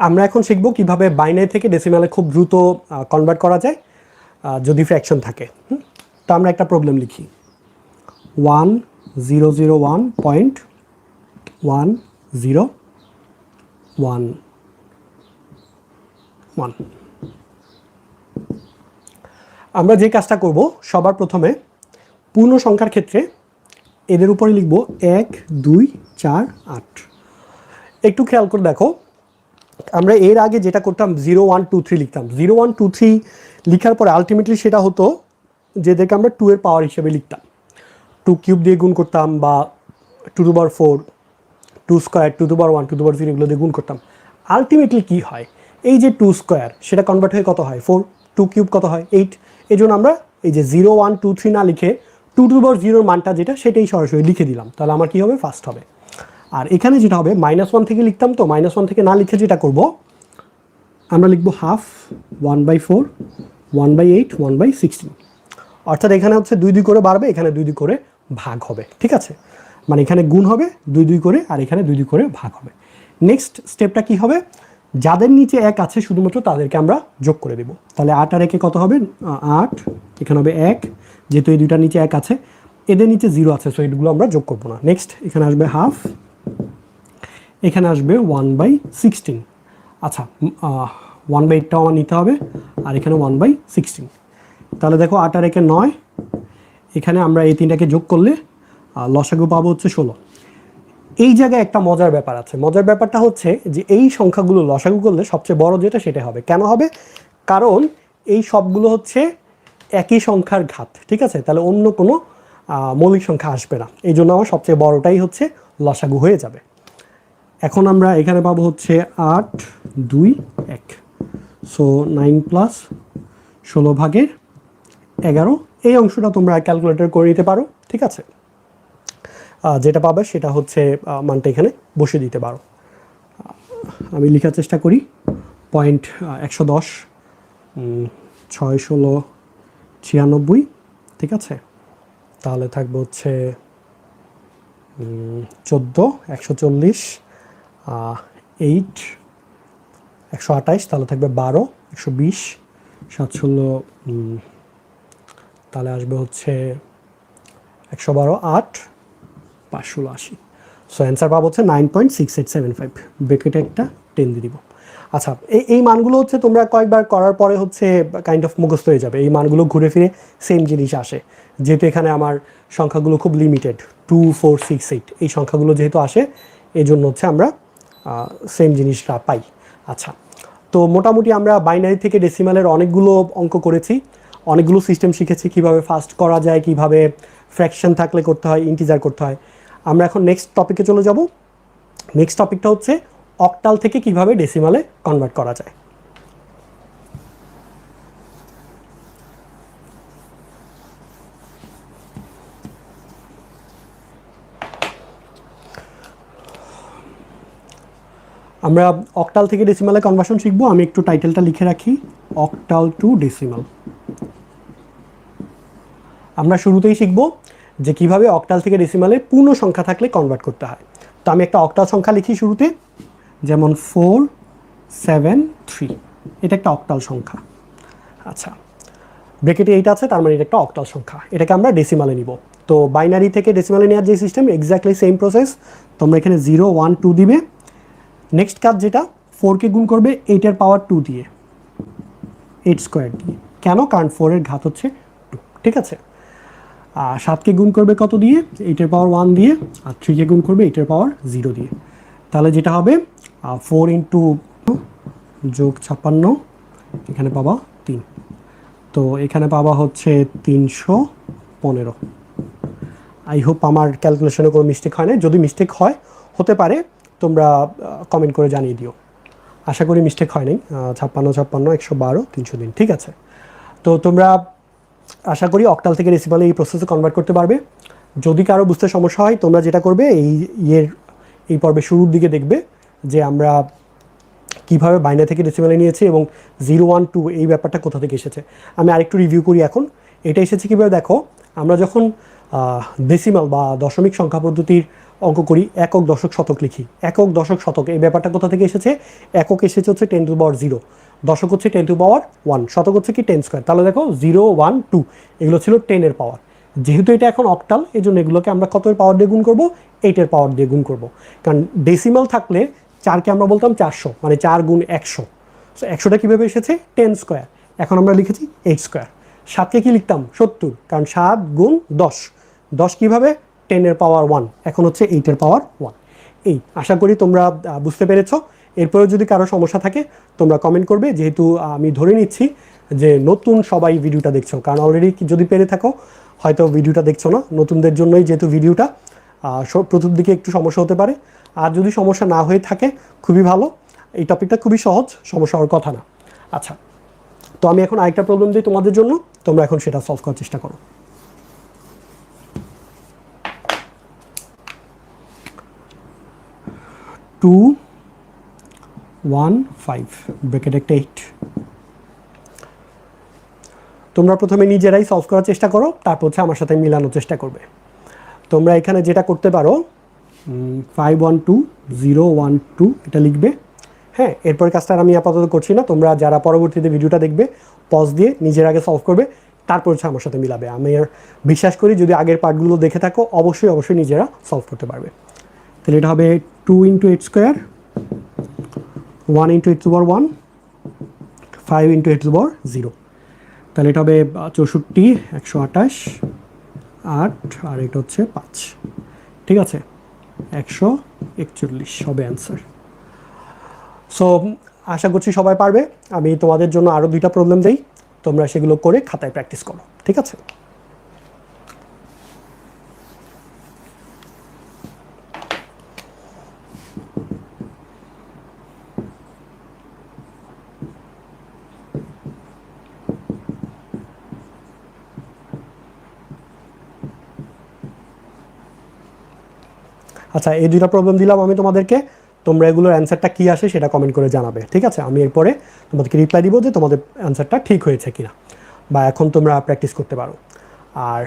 আমরা এখন শিখব কিভাবে বাইনারি থেকে ডেসিমালে খুব দ্রুত কনভার্ট করা যায় যদি ফ্র্যাকশন থাকে। তো আমরা একটা প্রবলেম লিখি, 1001.1011। আমরা যে কাজটা করব, সবার প্রথমে পূর্ণ সংখ্যার ক্ষেত্রে এদের উপরে লিখব 1 2 4 8। একটু খেয়াল করে দেখো, আমরা এর আগে যেটা করতাম 0 1 2 3 লিখতাম, 0 1 2 3 লিখার পরে আলটিমেটলি সেটা হতো যেটাকে আমরা 2 এর পাওয়ার হিসেবে লিখতাম, 2 কিউব দিয়ে গুণ করতাম, বা 2 টু পাওয়ার 4, 2 স্কোয়ার, 2 টু পাওয়ার 1, 2 টু পাওয়ার 0 এগুলো দিয়ে গুণ করতাম। আলটিমেটলি কী হয়, এই যে 2 স্কোয়ার সেটা কনভার্ট হয়ে কত হয় 4, 2 কিউব কত হয় 8। এই জন্য আমরা এই যে 0 1 2 3 না লিখে 2 টু পাওয়ার 0 মানটা যেটা সেটাই সরাসরি লিখে দিলাম, তাহলে আমার কী হবে, ফার্স্ট হবে। আর এখানে যেটা হবে, -1 থেকে লিখতাম, তো -1 থেকে না লিখে যেটা করব, আমরা লিখব হাফ 1/4 1/8 1/16। অর্থাৎ এখানে হচ্ছে 2 2 করে বাড়বে, এখানে 2 2 করে ভাগ হবে, ঠিক আছে? মানে এখানে গুণ হবে 2 2 করে, আর এখানে 2 2 করে ভাগ হবে। নেক্সট স্টেপটা কি হবে, যাদের নিচে 1 আছে শুধুমাত্র তাদেরকে আমরা যোগ করে দেব। তাহলে 8 আর 1 কত হবে, 8, এখানে হবে 1, যেহেতু এই দুইটার নিচে 1 আছে, এদের নিচে 0 আছে, সো এইগুলো আমরা যোগ করবো না। নেক্সট এখানে আসবে হাফ, এখানে আসবে 1/16। আচ্ছা, 1/8টাও আমার নিতে হবে, আর এখানে 1/16। তাহলে দেখো 8 আর 1 9, এখানে আমরা এই তিনটাকে যোগ করলে লসাগু পাবো হচ্ছে 16। এই জায়গায় একটা মজার ব্যাপার আছে, মজার ব্যাপারটা হচ্ছে যে এই সংখ্যাগুলো লসাগু করলে সবচেয়ে বড় যেটা সেটা হবে। কেন হবে, কারণ এই সবগুলো হচ্ছে একই সংখ্যার ঘাত, ঠিক আছে? তাহলে অন্য কোনো মৌলিক সংখ্যা আসবে না, এই জন্য আমার সবচেয়ে বড়টাই হচ্ছে লসাগু হয়ে যাবে। এখন আমরা এখানে পাবো হচ্ছে 8 2 1, সো 9 প্লাস 16 ভাগের 11। এই অংশটা তোমরা ক্যালকুলেটর করে নিতে পারো, ঠিক আছে? যেটা পাবে সেটা হচ্ছে মানটা এখানে বসে দিতে পারো। আমি লেখার চেষ্টা করি, 110 6 16 96, ঠিক আছে? তাহলে থাকবে হচ্ছে 14 140 8 128, তাহলে থাকবে 12 120 7 16, তাহলে আসবে হচ্ছে 112 8 5 16 80। সো অ্যান্সার পাবো হচ্ছে 9.6875। ব্রেকেটে একটা 10 দিয়ে দিব। আচ্ছা, এই মানগুলো হচ্ছে তোমরা কয়েকবার করার পরে হচ্ছে কাইন্ড অফ মুখস্থ হয়ে যাবে। এই মানগুলো ঘুরে ফিরে সেম জিনিস আসে, যেহেতু এখানে আমার সংখ্যাগুলো খুব লিমিটেড, 2 4 6 8 এই সংখ্যাগুলো যেহেতু আসে, এই জন্য হচ্ছে আমরা সেম জিনিসটা পাই। আচ্ছা, তো মোটামুটি আমরা বাইনারি থেকে ডেসিমালের অনেকগুলো অঙ্ক করেছি, অনেকগুলো সিস্টেম শিখেছি, কিভাবে ফাস্ট করা যায়, কিভাবে ফ্র্যাকশন থাকলে করতে হয়, ইন্টিজার করতে হয়। আমরা এখন নেক্সট টপিকে চলে যাব। নেক্সট টপিকটা হচ্ছে অক্টাল থেকে কিভাবে ডেসিমালে কনভার্ট করা যায়। আমরা অক্টাল থেকে ডেসিমালে কনভার্সন শিখব। আমি একটু টাইটেলটা লিখে রাখি, অক্টাল টু ডেসিমাল। আমরা শুরুতেই শিখব যে কিভাবে অক্টাল থেকে ডেসিমালে পূর্ণ সংখ্যা থাকলে কনভার্ট করতে হয়। তো আমি একটা অক্টাল সংখ্যা লিখি শুরুতে, যেমন 4 7 3, এটা একটা অক্টাল সংখ্যা। আচ্ছা, ব্রেকেটে এইটা আছে, তার মানে এটা একটা অক্টাল সংখ্যা, এটাকে আমরা ডেসিমালে নিব। তো বাইনারি থেকে ডেসিমালে নেওয়ার যে সিস্টেম, এক্স্যাক্টলি সেম প্রসেস। তোমরা এখানে 0 1 2 দিবে। নেক্সট কাজ যেটা, 4কে গুণ করবে 8-এর পাওয়ার 2 দিয়ে, 8 স্কোয়ার দিয়ে। কেন? কারণ 4-এর ঘাত হচ্ছে 2, ঠিক আছে। আর 7কে গুণ করবে কত দিয়ে? 8-এর পাওয়ার 1 দিয়ে। আর 3কে গুণ করবে 8-এর পাওয়ার 0 দিয়ে। তাহলে যেটা হবে 4 ইন্টু যোগ 56, এখানে পাবা 3। তো এখানে পাবা হচ্ছে 315। আই হোপ আমার ক্যালকুলেশনে কোনো মিস্টেক হয় না। যদি মিস্টেক হয়, হতে পারে, তোমরা কমেন্ট করে জানিয়ে দিও। আশা করি মিস্টেক হয় নাই। 56 56 112 303, ঠিক আছে। তো তোমরা আশা করি অক্টাল থেকে ডেসিমালে এই প্রসেসে কনভার্ট করতে পারবে। যদি কারো বুঝতে সমস্যা হয়, তোমরা যেটা করবে, এই পর্বের শুরুর দিকে দেখবে যে আমরা কীভাবে বাইনারি থেকে ডেসিমালে নিয়েছি এবং 0 1 2 এই ব্যাপারটা কোথা থেকে এসেছে। আমি আরেকটু রিভিউ করি এখন। এটা এসেছে কীভাবে দেখো, আমরা যখন ডেসিমাল বা দশমিক সংখ্যা পদ্ধতির অঙ্ক করি, একক দশক শতক লিখি। একক দশক শতক এই ব্যাপারটা কোথা থেকে এসেছে? একক এসেছে হচ্ছে 10 টু দি পাওয়ার 0, দশক হচ্ছে 10 টু দি পাওয়ার 1, শতক হচ্ছে কি 10 স্কোয়ার। তাহলে দেখো 0 1 2 এগুলো ছিল 10-এর পাওয়ার। যেহেতু এটা এখন অক্টাল, এই জন্য এগুলোকে আমরা কত পাওয়ার দিয়ে গুণ করবো? 8-এর পাওয়ার দিয়ে গুণ করবো। কারণ ডেসিমাল থাকলে 4কে আমরা বলতাম 400, মানে 4 গুণ 100। সো 100টা কীভাবে এসেছে? 10 স্কোয়ার। এখন আমরা লিখেছি 8 স্কোয়ার। 7কে কি লিখতাম? 70, কারণ 7 গুণ 10। 10 কীভাবে? 10-এর পাওয়ার 1, এখন হচ্ছে 8-এর পাওয়ার 1। এই আশা করি তোমরা বুঝতে পেরেছো। এরপরেও যদি কারো সমস্যা থাকে, তোমরা কমেন্ট করবে। যেহেতু আমি ধরে নিচ্ছি যে নতুন সবাই ভিডিওটা দেখছো, কারণ অলরেডি যদি পেরে থাকো হয়তো ভিডিওটা দেখছো না। নতুনদের জন্যই যেহেতু ভিডিওটা, প্রথম দিকে একটু সমস্যা হতে পারে। আর যদি সমস্যা না হয়ে থাকে, খুবই ভালো। এই টপিকটা খুবই সহজ, সমস্যা হওয়ার কথা না। আচ্ছা, তো আমি এখন আরেকটা প্রবলেম দিই তোমাদের জন্য, তোমরা এখন সেটা সলভ করার চেষ্টা করো। 2 1 5 ব্র্যাকেট একটা 8। তোমরা প্রথমে নিজেরাই সলভ করার চেষ্টা করো, তারপর হচ্ছে আমার সাথে মিলানোর চেষ্টা করবে। তোমরা এখানে যেটা করতে পারো, 5 1 2 0 1 2 এটা লিখবে। হ্যাঁ, এরপর কাজটা আমি আপাতত করছি না। তোমরা যারা পরবর্তীতে ভিডিওটা দেখবে, পজ দিয়ে নিজের আগে সলভ করবে, তারপর হচ্ছে আমার সাথে মিলাবে। আমি আর বিশ্বাস করি, যদি আগের পার্টগুলো দেখে থাকো, অবশ্যই নিজেরা সলভ করতে পারবে। তাহলে এটা হবে 2 ইন্টু 8 স্কোয়ার, 1 ইন্টু 8 টু পাওয়ার 1, 5 ইন্টু 8 টু পাওয়ার 0। তাহলে এটা হবে 64 128 8, আর এটা হচ্ছে 5, ঠিক আছে। 141 হবে অ্যান্সার। সো আশা করছি সবাই পারবে। আমি তোমাদের জন্য আরও 2টা প্রবলেম দেই, তোমরা সেগুলো করে খাতায় প্র্যাকটিস করো, ঠিক আছে। আচ্ছা, এই 2টা প্রবলেম দিলাম আমি তোমাদেরকে। তোমরা এগুলোর অ্যান্সারটা কী আসে সেটা কমেন্ট করে জানাবে, ঠিক আছে। আমি এরপরে তোমাদেরকে রিপ্লাই দিব যে তোমাদের অ্যান্সারটা ঠিক হয়েছে কিনা, বা এখন তোমরা প্র্যাকটিস করতে পারো। আর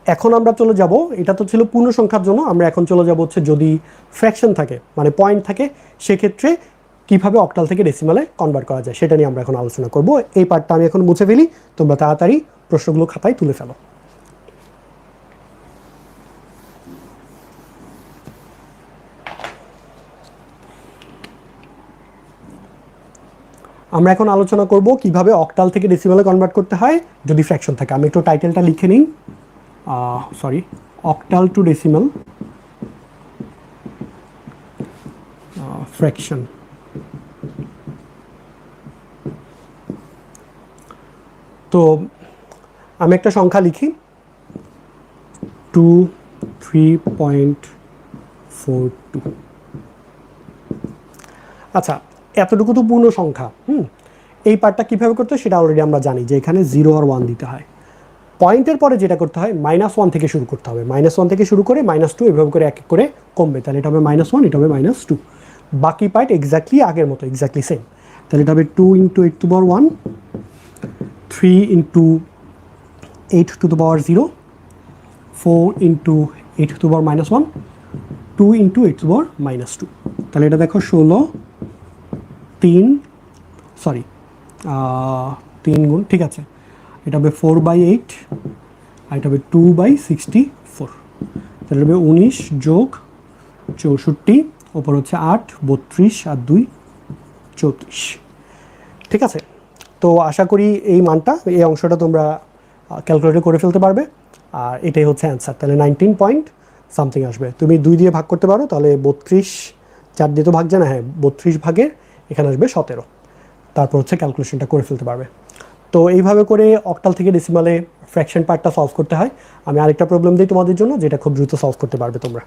এখন আমরা চলে যাব, এটা তো ছিল পূর্ণ সংখ্যার জন্য। আমরা এখন চলে যাব হচ্ছে যদি ফ্র্যাকশন থাকে, মানে পয়েন্ট থাকে, সেক্ষেত্রে কীভাবে অক্টাল থেকে ডেসিমালে কনভার্ট করা যায় সেটা নিয়ে আমরা এখন আলোচনা করব। এই পার্টটা আমি এখন মুছে ফেলি, তোমরা তাড়াতাড়ি প্রশ্নগুলো খাতায় তুলে ফেলো। আমরা এখন আলোচনা করব কিভাবে অক্টাল থেকে ডেসিমালে কনভার্ট করতে হয় যদি ফ্র্যাকশন থাকে। আমি একটু টাইটেলটা লিখে নিই, sorry, octal two decimal fraction. তো আমি একটা সংখ্যা লিখি 23.42। আচ্ছা, এতটুকু তো পূর্ণ সংখ্যা। এই পার্টটা কীভাবে করতে হয় সেটা অলরেডি আমরা জানি যে এখানে 0 আর 1 দিতে হয়। পয়েন্টের পরে যেটা করতে হয় -1 থেকে শুরু করতে হবে, -1 থেকে শুরু করে -2 এভাবে করে এক এক করে কমবে। তাহলে এটা হবে -1, এটা হবে -2। বাকি পার্ট এক্স্যাক্টলি আগের মতো, এক্স্যাক্টলি সেম। তাহলে এটা হবে 2 × 8⁴, 3 × 8⁻0, 4 × 8⁻1, 2 × 8⁻2। তাহলে এটা দেখো 16, 3 গুণ, ঠিক আছে, এটা হবে 4/8 আর এটা হবে 2/64। তাহলে হবে 19 যোগ 64, ওপর হচ্ছে 8, 32 আর 2 34। ঠিক আছে, তো আশা করি এই মানটা, এই অংশটা তোমরা ক্যালকুলেটর করে ফেলতে পারবে। আর এটাই হচ্ছে অ্যান্সার। তাহলে 19 পয়েন্ট সামথিং আসবে। তুমি 2 দিয়ে ভাগ করতে পারো, তাহলে 32, 4 দিয়ে তো ভাগ যায় না, হ্যাঁ 32 ভাগের এখানে আসবে 17। তারপর হচ্ছে ক্যালকুলেশনটা করে ফেলতে পারবে। তো এইভাবে করে অক্টাল থেকে ডেসিমালে ফ্র্যাকশন পার্টটা সলভ করতে হয়। আমি আরেকটা প্রবলেম দিই তোমাদের জন্য, যেটা খুব দ্রুত সলভ করতে পারবে তোমরা।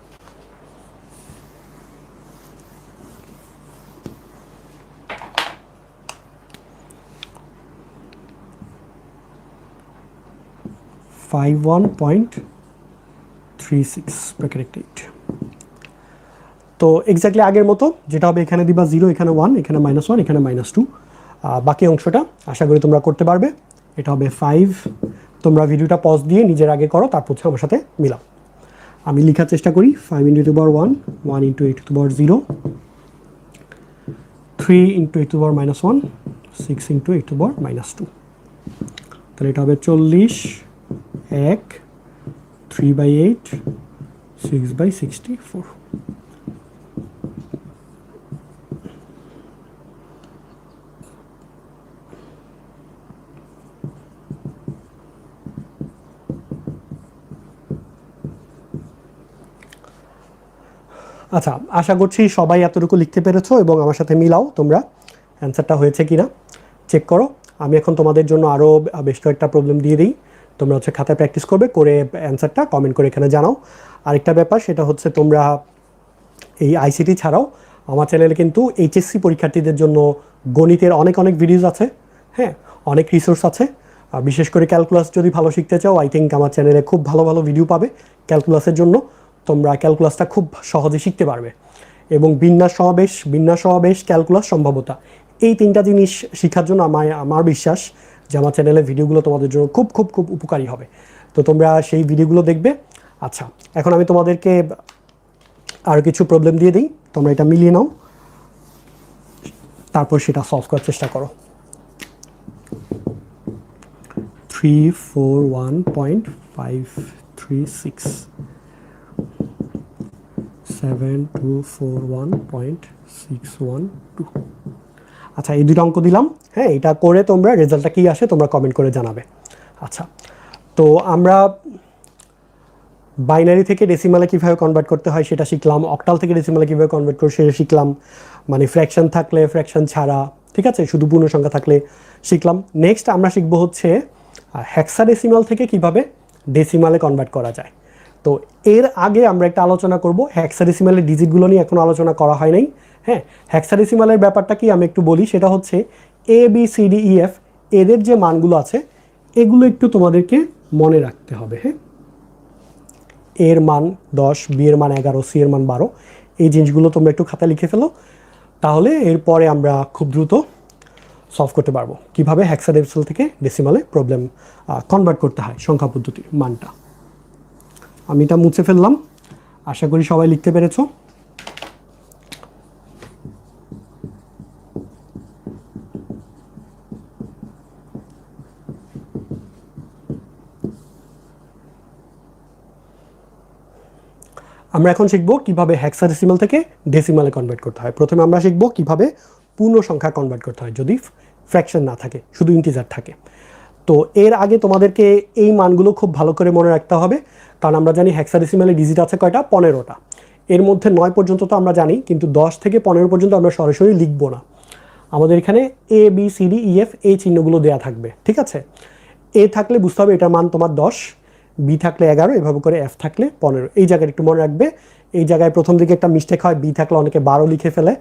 তো এক্স্যাক্টলি আগের মতো যেটা হবে, এখানে দিবা 0, এখানে 1, এখানে -1, এখানে -2। বাকি অংশটা আশা করি তোমরা করতে পারবে। এটা হবে 5। তোমরা ভিডিওটা পজ দিয়ে নিজের আগে করো, তারপর হচ্ছে আমার সাথে মিলাও। আমি লেখার চেষ্টা করি। 5 × 8⁻1, 1 × 8⁻0, 3 × 8⁻1, 6 × 8⁻2। তাহলে এটা হবে 40, 1, 3/8, 6/64। আচ্ছা, আশা করছি সবাই এতটুকু লিখতে পেরেছো এবং আমার সাথে মিলাও তোমরা অ্যান্সারটা হয়েছে কি না চেক করো। আমি এখন তোমাদের জন্য আরও বেশ কয়েকটা প্রবলেম দিয়ে দিই, তোমরা হচ্ছে খাতায় প্র্যাকটিস করবে, করে অ্যান্সারটা কমেন্ট করে এখানে জানাও। আরেকটা ব্যাপার, সেটা হচ্ছে তোমরা এই আইসিটি ছাড়াও আমার চ্যানেলে কিন্তু এইচএসসি পরীক্ষার্থীদের জন্য গণিতের অনেক অনেক ভিডিওস আছে, হ্যাঁ, অনেক রিসোর্স আছে। বিশেষ করে ক্যালকুলাস যদি ভালো শিখতে চাও, আই থিঙ্ক আমার চ্যানেলে খুব ভালো ভালো ভিডিও পাবে ক্যালকুলাসের জন্য। তোমরা ক্যালকুলাসটা খুব সহজে শিখতে পারবে। এবং বিন্যাস সমাবেশ, ক্যালকুলাস, সম্ভাব্যতা, এই 3টা জিনিস শেখার জন্য আমার বিশ্বাস যে আমার চ্যানেলের ভিডিওগুলো তোমাদের জন্য খুব খুব খুব উপকারী হবে। তো তোমরা সেই ভিডিওগুলো দেখবে। আচ্ছা, এখন আমি তোমাদেরকে আরও কিছু প্রবলেম দিয়ে দিই, তোমরা এটা মিলিয়ে নাও, তারপর সেটা সলভ করার চেষ্টা করো। 341.536, 7241.612। আচ্ছা, এই দুটো অঙ্ক দিলাম, হ্যাঁ, এটা করে তোমরা রেজাল্টটা কী আসে তোমরা কমেন্ট করে জানাবে। আচ্ছা, তো আমরা বাইনারি থেকে ডেসিমালে কীভাবে কনভার্ট করতে হয় সেটা শিখলাম, অক্টাল থেকে ডেসিমালে কীভাবে কনভার্ট করে সেটা শিখলাম, মানে ফ্র্যাকশন থাকলে, ফ্র্যাকশন ছাড়া, ঠিক আছে, শুধু পূর্ণ সংখ্যা থাকলে শিখলাম। নেক্সট আমরা শিখবো হচ্ছে হেক্সাডেসিমাল থেকে কিভাবে ডেসিমালে কনভার্ট করা যায়। তো এর আগে আমরা একটা আলোচনা করব হেক্সাডেসিমালের ডিজিটগুলো নিয়ে, এখনও আলোচনা করা হয় নাই। হ্যাঁ, হেক্সাডেসিমালের ব্যাপারটা কি আমি একটু বলি, সেটা হচ্ছে ABCDEF এদের যে মানগুলো আছে এগুলো একটু তোমাদেরকে মনে রাখতে হবে। হ্যাঁ, এর মান 10, বি এর মান 11, সি এর মান 12, এই জিনিসগুলো তোমরা একটু খাতায় লিখে ফেলো, তাহলে এরপরে আমরা খুব দ্রুত সলভ করতে পারবো কীভাবে হেক্সাডেসিমাল থেকে ডেসিমালে প্রবলেম কনভার্ট করতে হয় সংখ্যা পদ্ধতির মানটা। আমি এটা মুছে ফেললাম, আশা করি সবাই লিখতে পেরেছো। আমরা এখন শিখবো কিভাবে হেক্সাডেসিমাল থেকে ডেসিমালে কনভার্ট করতে হয়। প্রথমে আমরা শিখবো কিভাবে পূর্ণ সংখ্যা কনভার্ট করতে হয় যদি ফ্র্যাকশন না থাকে, শুধু ইন্টিজার থাকে। তো এর আগে তোমাদেরকে এই মানগুলো খুব ভালো করে মনে রাখতে হবে, কারণ আমরা জানি হেক্সাডেসিমালে ডিজিট আছে কয়টা, 15টা। এর মধ্যে 9 পর্যন্ত তো আমরা জানি, কিন্তু 10 থেকে 15 পর্যন্ত আমরা সরাসরি লিখবো না। আমাদের এখানে A B C D E F এই চিহ্নগুলো দেওয়া থাকবে, ঠিক আছে। এ থাকলে বুঝতে হবে এটার মান তোমার 10, বি থাকলে 11, এভাবে করে এফ থাকলে 15। এই জায়গায় একটু মনে রাখবে, এই জায়গায় প্রথম দিকে একটা মিস্টেক হয়, বি থাকলে অনেকে 12 লিখে ফেলে,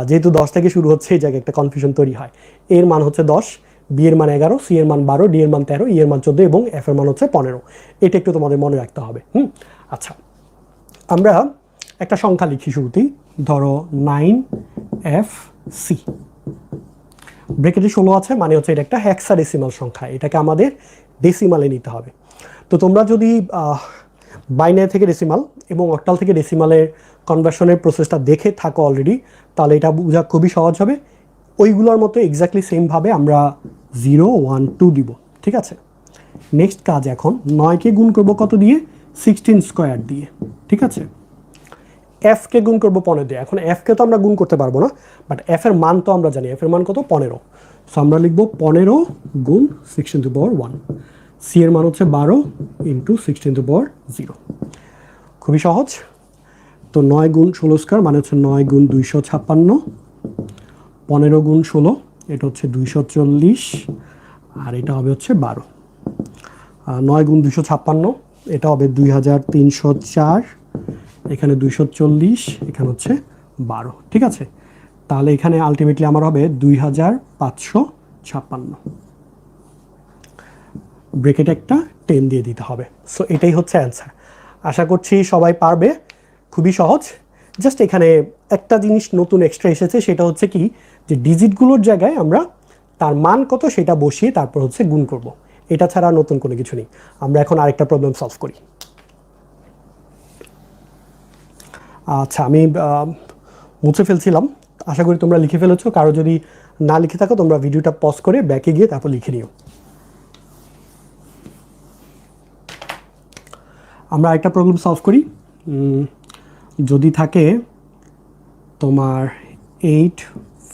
যেহেতু 10 থেকে শুরু হচ্ছে এই জায়গায় একটা কনফিউশন তৈরি হয়। এর মান হচ্ছে 10, বি এর মান 11, সি এর মান 12, ডি এর মান 13, ই এর মান 14 এবং এফ এর মান হচ্ছে 15। এটা একটু তোমাদের মনে রাখতে হবে। আচ্ছা, আমরা একটা সংখ্যা লিখি শুরুতেই, ধরো 9FC, ব্রেকেটে 16 আছে, মানে হচ্ছে এটা একটা হেক্সাডেসিমাল সংখ্যা, এটাকে আমাদের ডেসিমালে নিতে হবে। তো তোমরা যদি বাইনারি থেকে ডেসিমাল এবং অক্টাল থেকে ডেসিমালের কনভার্সনের প্রসেসটা দেখে থাকো অলরেডি, তাহলে এটা বোঝা খুবই সহজ হবে। ওইগুলোর মতো এক্স্যাক্টলি সেমভাবে আমরা 0, 1, 2 দিব, ঠিক আছে। নেক্সট কাজ, এখন 9কে গুণ করবো কত দিয়ে, 16 স্কোয়ার দিয়ে, ঠিক আছে। এফকে গুণ করবো 15 দিয়ে। এখন এফকে তো আমরা গুণ করতে পারবো না, বাট এফ এর মান তো আমরা জানি, এফ এর মান কত, 15। সো আমরা লিখবো 15 গুণ 16⁻1। সি এর মান হচ্ছে 12 ইন্টু 16⁻0। খুবই সহজ। তো 9 গুণ 16 স্কোয়ার মানে হচ্ছে 9 গুণ 256, 15 গুণ 16 এটা হচ্ছে 240, আর এটা হবে হচ্ছে 12। 9 গুণ 256 এটা হবে 2304, এখানে 240, এখানে হচ্ছে 12, ঠিক আছে। তাহলে এখানে আলটিমেটলি আমার হবে 2556। ব্রেকেট একটা 10 দিয়ে দিতে হবে। সো এটাই হচ্ছে অ্যান্সার। আশা করছি সবাই পারবে, খুবই সহজ। জাস্ট এখানে একটা জিনিস নতুন এক্সট্রা এসেছে, সেটা হচ্ছে কি, যে ডিজিটগুলোর জায়গায় আমরা তার মান কত সেটা বসিয়ে তারপর হচ্ছে গুণ করব। এটা ছাড়া নতুন কোনো কিছু নেই। আমরা এখন আরেকটা প্রবলেম সলভ করি। আচ্ছা, আমি মুছে ফেলছিলাম, আশা করি তোমরা লিখে ফেলেছো। কারো যদি না লিখে থাকো, তোমরা ভিডিওটা পজ করে ব্যাকে গিয়ে তারপর লিখে নিও। আমরা একটা প্রবলেম সলভ করি। যদি থাকে তোমার 8,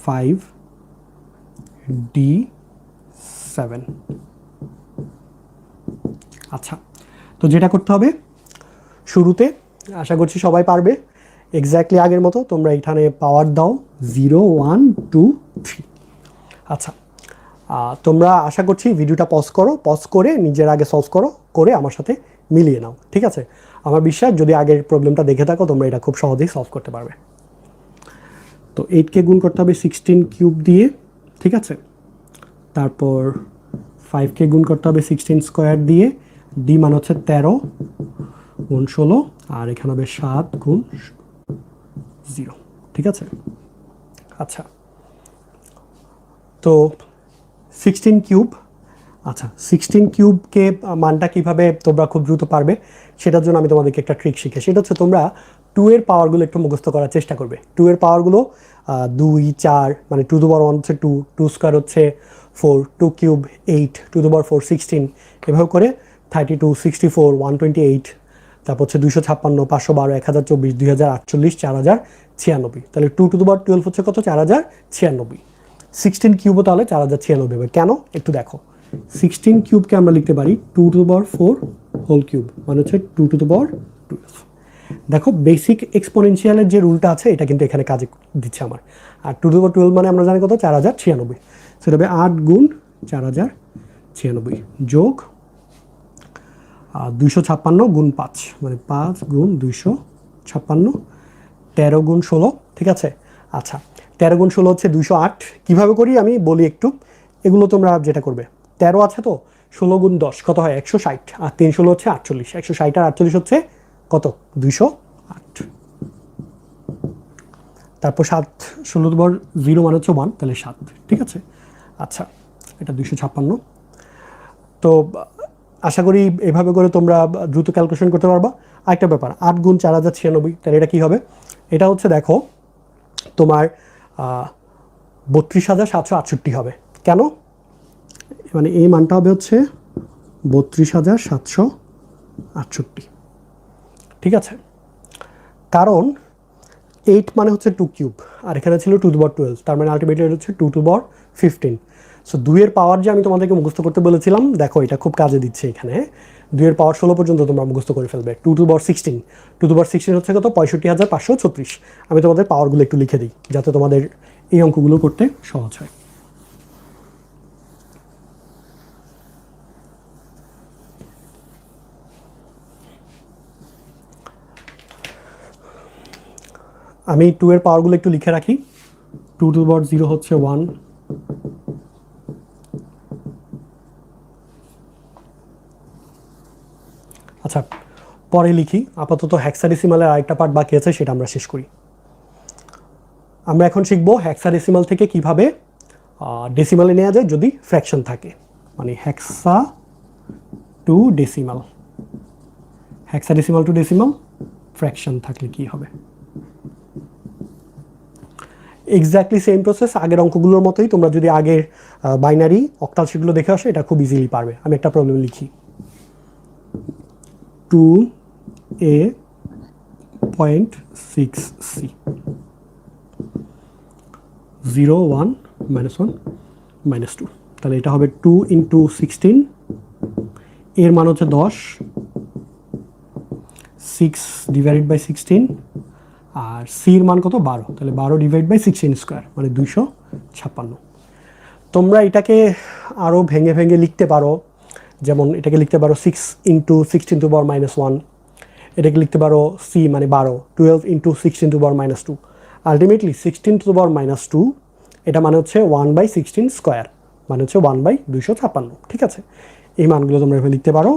5D7। আচ্ছা, তো যেটা করতে হবে শুরুতে, আশা করছি সবাই পারবে, এক্স্যাক্টলি আগের মতো তোমরা এখানে পাওয়ার দাও 0, 1, 2, 3। আচ্ছা, তোমরা আশা করছি ভিডিওটা পজ করে নিজের আগে সলভ করে আমার সাথে মিলিয়ে নাও, ঠিক আছে। আমার বিশ্বাস যদি আগের প্রবলেমটা দেখে থাকো তোমরা এটা খুব সহজেই সলভ করতে পারবে। তো 8কে গুণ করতে হবে 16 কিউব দিয়ে, ঠিক আছে। তারপর 5কে গুণ করতে হবে 16 স্কোয়ার দিয়ে, ডি মান হচ্ছে 13 গুণ 16, আর এখানে হবে 7 গুণ 0, ঠিক আছে। আচ্ছা, তো 16 কিউব, আচ্ছা 16 কিউবকে মানটা কীভাবে তোমরা খুব দ্রুত পারবে সেটার জন্য আমি তোমাদেরকে একটা ট্রিক শিখে, সেটা হচ্ছে তোমরা 2 এর পাওয়ারগুলো একটু মুখস্থ করার চেষ্টা করবে। 2 এর পাওয়ারগুলো 2, 4, মানে 2 টু দি পাওয়ার 1 হচ্ছে 2, 2 স্কোয়ার হচ্ছে 4, 2 কিউব 8, 2 টু দি পাওয়ার 4 16, এভাবে করে 32, 64, 128, তারপর হচ্ছে 256, 512, 1024, 2048, 4096। তাহলে 2 টু দি পাওয়ার 12 হচ্ছে কত, 4096। 16 কিউবও তাহলে 4096 হবে। কেন একটু দেখো, 16 কিউবকে আমরা লিখতে পারি 2 to the power 4 whole cube, মানে হচ্ছে 2 টু দি পাওয়ার 12। দেখো বেসিক এক্সপোনেনশিয়ালের যে রুলটা আছে এটা কিন্তু এখানে কাজে দিচ্ছে আমার। আর 2 টু দি পাওয়ার 12 মানে আমরা জানি কত, 4096। সেটা হবে 8 গুণ 4096 যোগ 256 গুণ 5, মানে 5 গুণ 256, 13 গুণ 16, ঠিক আছে। আচ্ছা, 13 গুণ 16 হচ্ছে 208। কীভাবে করি আমি বলি একটু, এগুলো তোমরা যেটা করবে, 13 আছে তো, 16 গুণ 10 কত হয়, 160, আর 3 16 হচ্ছে 48, 160 আর 48 হচ্ছে কত, 208। তারপর 7 16 বার 0 মানে হচ্ছে 1, তাহলে 7, ঠিক আছে। আচ্ছা, এটা 256। তো আশা করি এভাবে করে তোমরা দ্রুত ক্যালকুলেশন করতে পারবা। আরেকটা ব্যাপার, 8 গুণ 4096, তাহলে এটা কী হবে, এটা হচ্ছে দেখো তোমার 32,768 হবে। কেন, মানে এই মানটা হবে হচ্ছে 32,768, ঠিক আছে। কারণ 8 মানে হচ্ছে 2 কিউব, আর এখানে ছিল 2 টু দি পাওয়ার 12, তার মানে আলটিমেটলি হচ্ছে 2 টু দি পাওয়ার 15। সো 2-এর পাওয়ার যে আমি তোমাদেরকে মুখস্থ করতে বলেছিলাম, দেখো এটা খুব কাজে দিচ্ছে এখানে। 2-এর পাওয়ার 16 পর্যন্ত তোমরা মুখস্থ করে ফেলবে। 2 টু পাওয়ার 16, 2 টু পাওয়ার 16 হচ্ছে কত? 65,536। আমি তোমাদের পাওয়ারগুলো একটু লিখে দিই যাতে তোমাদের এই অঙ্কগুলো করতে সহজ হয়। আমি 2-এর পাওয়ারগুলো একটু লিখে রাখি। 2 টু পাওয়ার 0 হচ্ছে 1, আচ্ছা পরে লিখি। আপাতত হেক্সাডেসিমালের আরেকটা পার্ট বাকি আছে, সেটা আমরা শেষ করি। আমরা এখন শিখবো হেক্সাডেসিমাল থেকে কিভাবে ডেসিমালে নেওয়া যায় যদি ফ্র্যাকশন থাকে, মানে হেক্সা two decimal, hexadecimal two decimal fraction থাকলে কি হবে। এক্স্যাক্টলি সেম প্রসেস আগের অঙ্কগুলোর মতোই। তোমরা যদি আগের বাইনারি অক্টাল সেগুলো দেখে আসো, এটা খুব ইজিলি পারবে। আমি একটা প্রবলেম লিখি। 2a.6c 0 1 -1 -2, তাহলে এটা হবে 2 × 16, এর মান হচ্ছে 10, 6 / 16, আর সির মান কত? 12, তাহলে 12 / 16² মানে 256। তোমরা এটাকে আরও ভেঙে ভেঙে লিখতে পারো, যেমন এটাকে লিখতে পারো 6 × 16⁻⁻1, এটাকে লিখতে পারো সি মানে 12, 12 × 16⁻2। আলটিমেটলি 16⁻2 এটা মানে হচ্ছে 1/16², মানে হচ্ছে 1/256। ঠিক আছে, এই মানগুলো তোমরা এভাবে লিখতে পারো।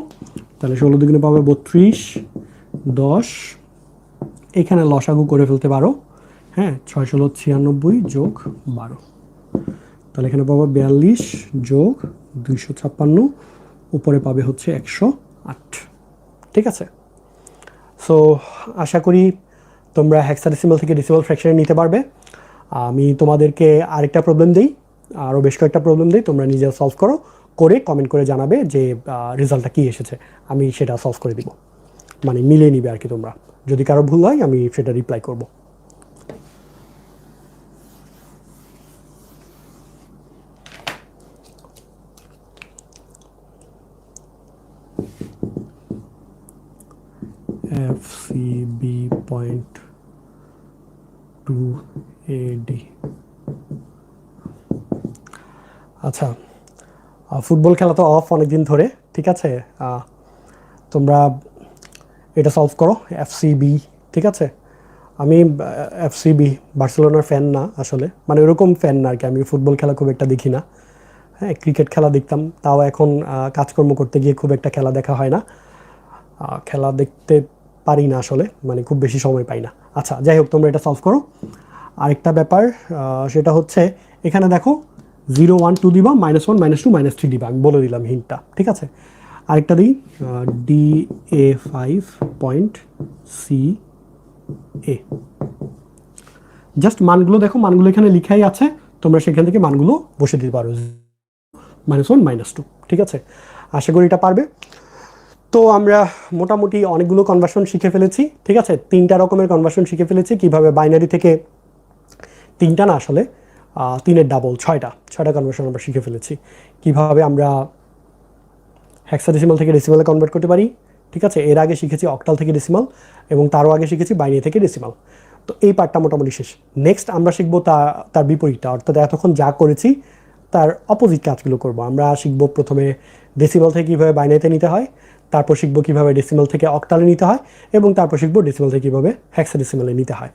তাহলে 16 দুগুণে পাবে 32, 10, এখানে লসাগু করে ফেলতে পারো। হ্যাঁ, 6 × 16 96 যোগ 12, তাহলে এখানে পাবো 42 যোগ 256, উপরে পাবে হচ্ছে 108। ঠিক আছে, সো আশা করি তোমরা হেক্সাডেসিমাল থেকে ডেসিমাল ফ্র্যাকশনে নিতে পারবে। আমি তোমাদেরকে আরেকটা প্রবলেম দিই, আরও বেশ কয়েকটা প্রবলেম দিই, তোমরা নিজেরা সলভ করো, করে কমেন্ট করে জানাবে যে রেজাল্টটা কী এসেছে। আমি সেটা সলভ করে দিব, মানে মিলিয়ে নিবে আর কি তোমরা। যদি কারো ভুল হয় আমি সেটা রিপ্লাই করব। FCB point 2AD। আচ্ছা, ফুটবল খেলা তো অফ অনেক দিন ধরে। ঠিক আছে, তোমরা এটা সলভ করো। FCB, ঠিক আছে। আমি FCB বার্সেলোনার ফ্যান না আসলে, মানে ওরকম ফ্যান না আর কি। আমি ফুটবল খেলা খুব একটা দেখি না। হ্যাঁ, ক্রিকেট খেলা দেখতাম, তাও এখন কাজকর্ম করতে গিয়ে খুব একটা খেলা দেখা হয় না। খেলা দেখতে পারি না আসলে, মানে খুব বেশি সময় পাই না। আচ্ছা, যাই হোক, তোমরা এটা সলভ করো। আরেকটা ব্যাপার সেটা হচ্ছে এখানে দেখো 0 1 2 দিবা, -1 -2 -3 দিবা। আমি বলে দিলাম হিন্টটা। ঠিক আছে, আরেকটা দিই, DA5.CA। জাস্ট মানগুলো দেখো, মানগুলো এখানে লিখাই আছে, তোমরা সেখান থেকে মানগুলো বসে দিতে পারো, -1 -2। ঠিক আছে, আশা করি এটা পারবে। তো আমরা মোটামুটি অনেকগুলো কনভার্সন শিখে ফেলেছি। ঠিক আছে, 3টা রকমের কনভার্সন শিখে ফেলেছি, কিভাবে বাইনারি থেকে 3টা না আসলে 3-এর ডাবল 6টা কনভার্সন আমরা শিখে ফেলেছি। কিভাবে আমরা হেক্সাডেসিমাল থেকে ডেসিমালে কনভার্ট করতে পারি। ঠিক আছে, এর আগে শিখেছি অক্টাল থেকে ডেসিমাল, এবং তারও আগে শিখেছি বাইনারি থেকে ডেসিমাল। তো এই পার্টটা মোটামুটি শেষ। নেক্সট আমরা শিখবো তার বিপরীতটা, অর্থাৎ এতক্ষণ যা করেছি তার অপোজিট কাজগুলো করব। আমরা শিখবো প্রথমে ডেসিমাল থেকে কীভাবে বাইনারিতে নিতে হয়, তারপর শিখবো কীভাবে ডেসিমাল থেকে অক্টালে নিতে হয়, এবং তারপর শিখবো ডেসিমাল থেকে কীভাবে হেক্সাডেসিমালে নিতে হয়।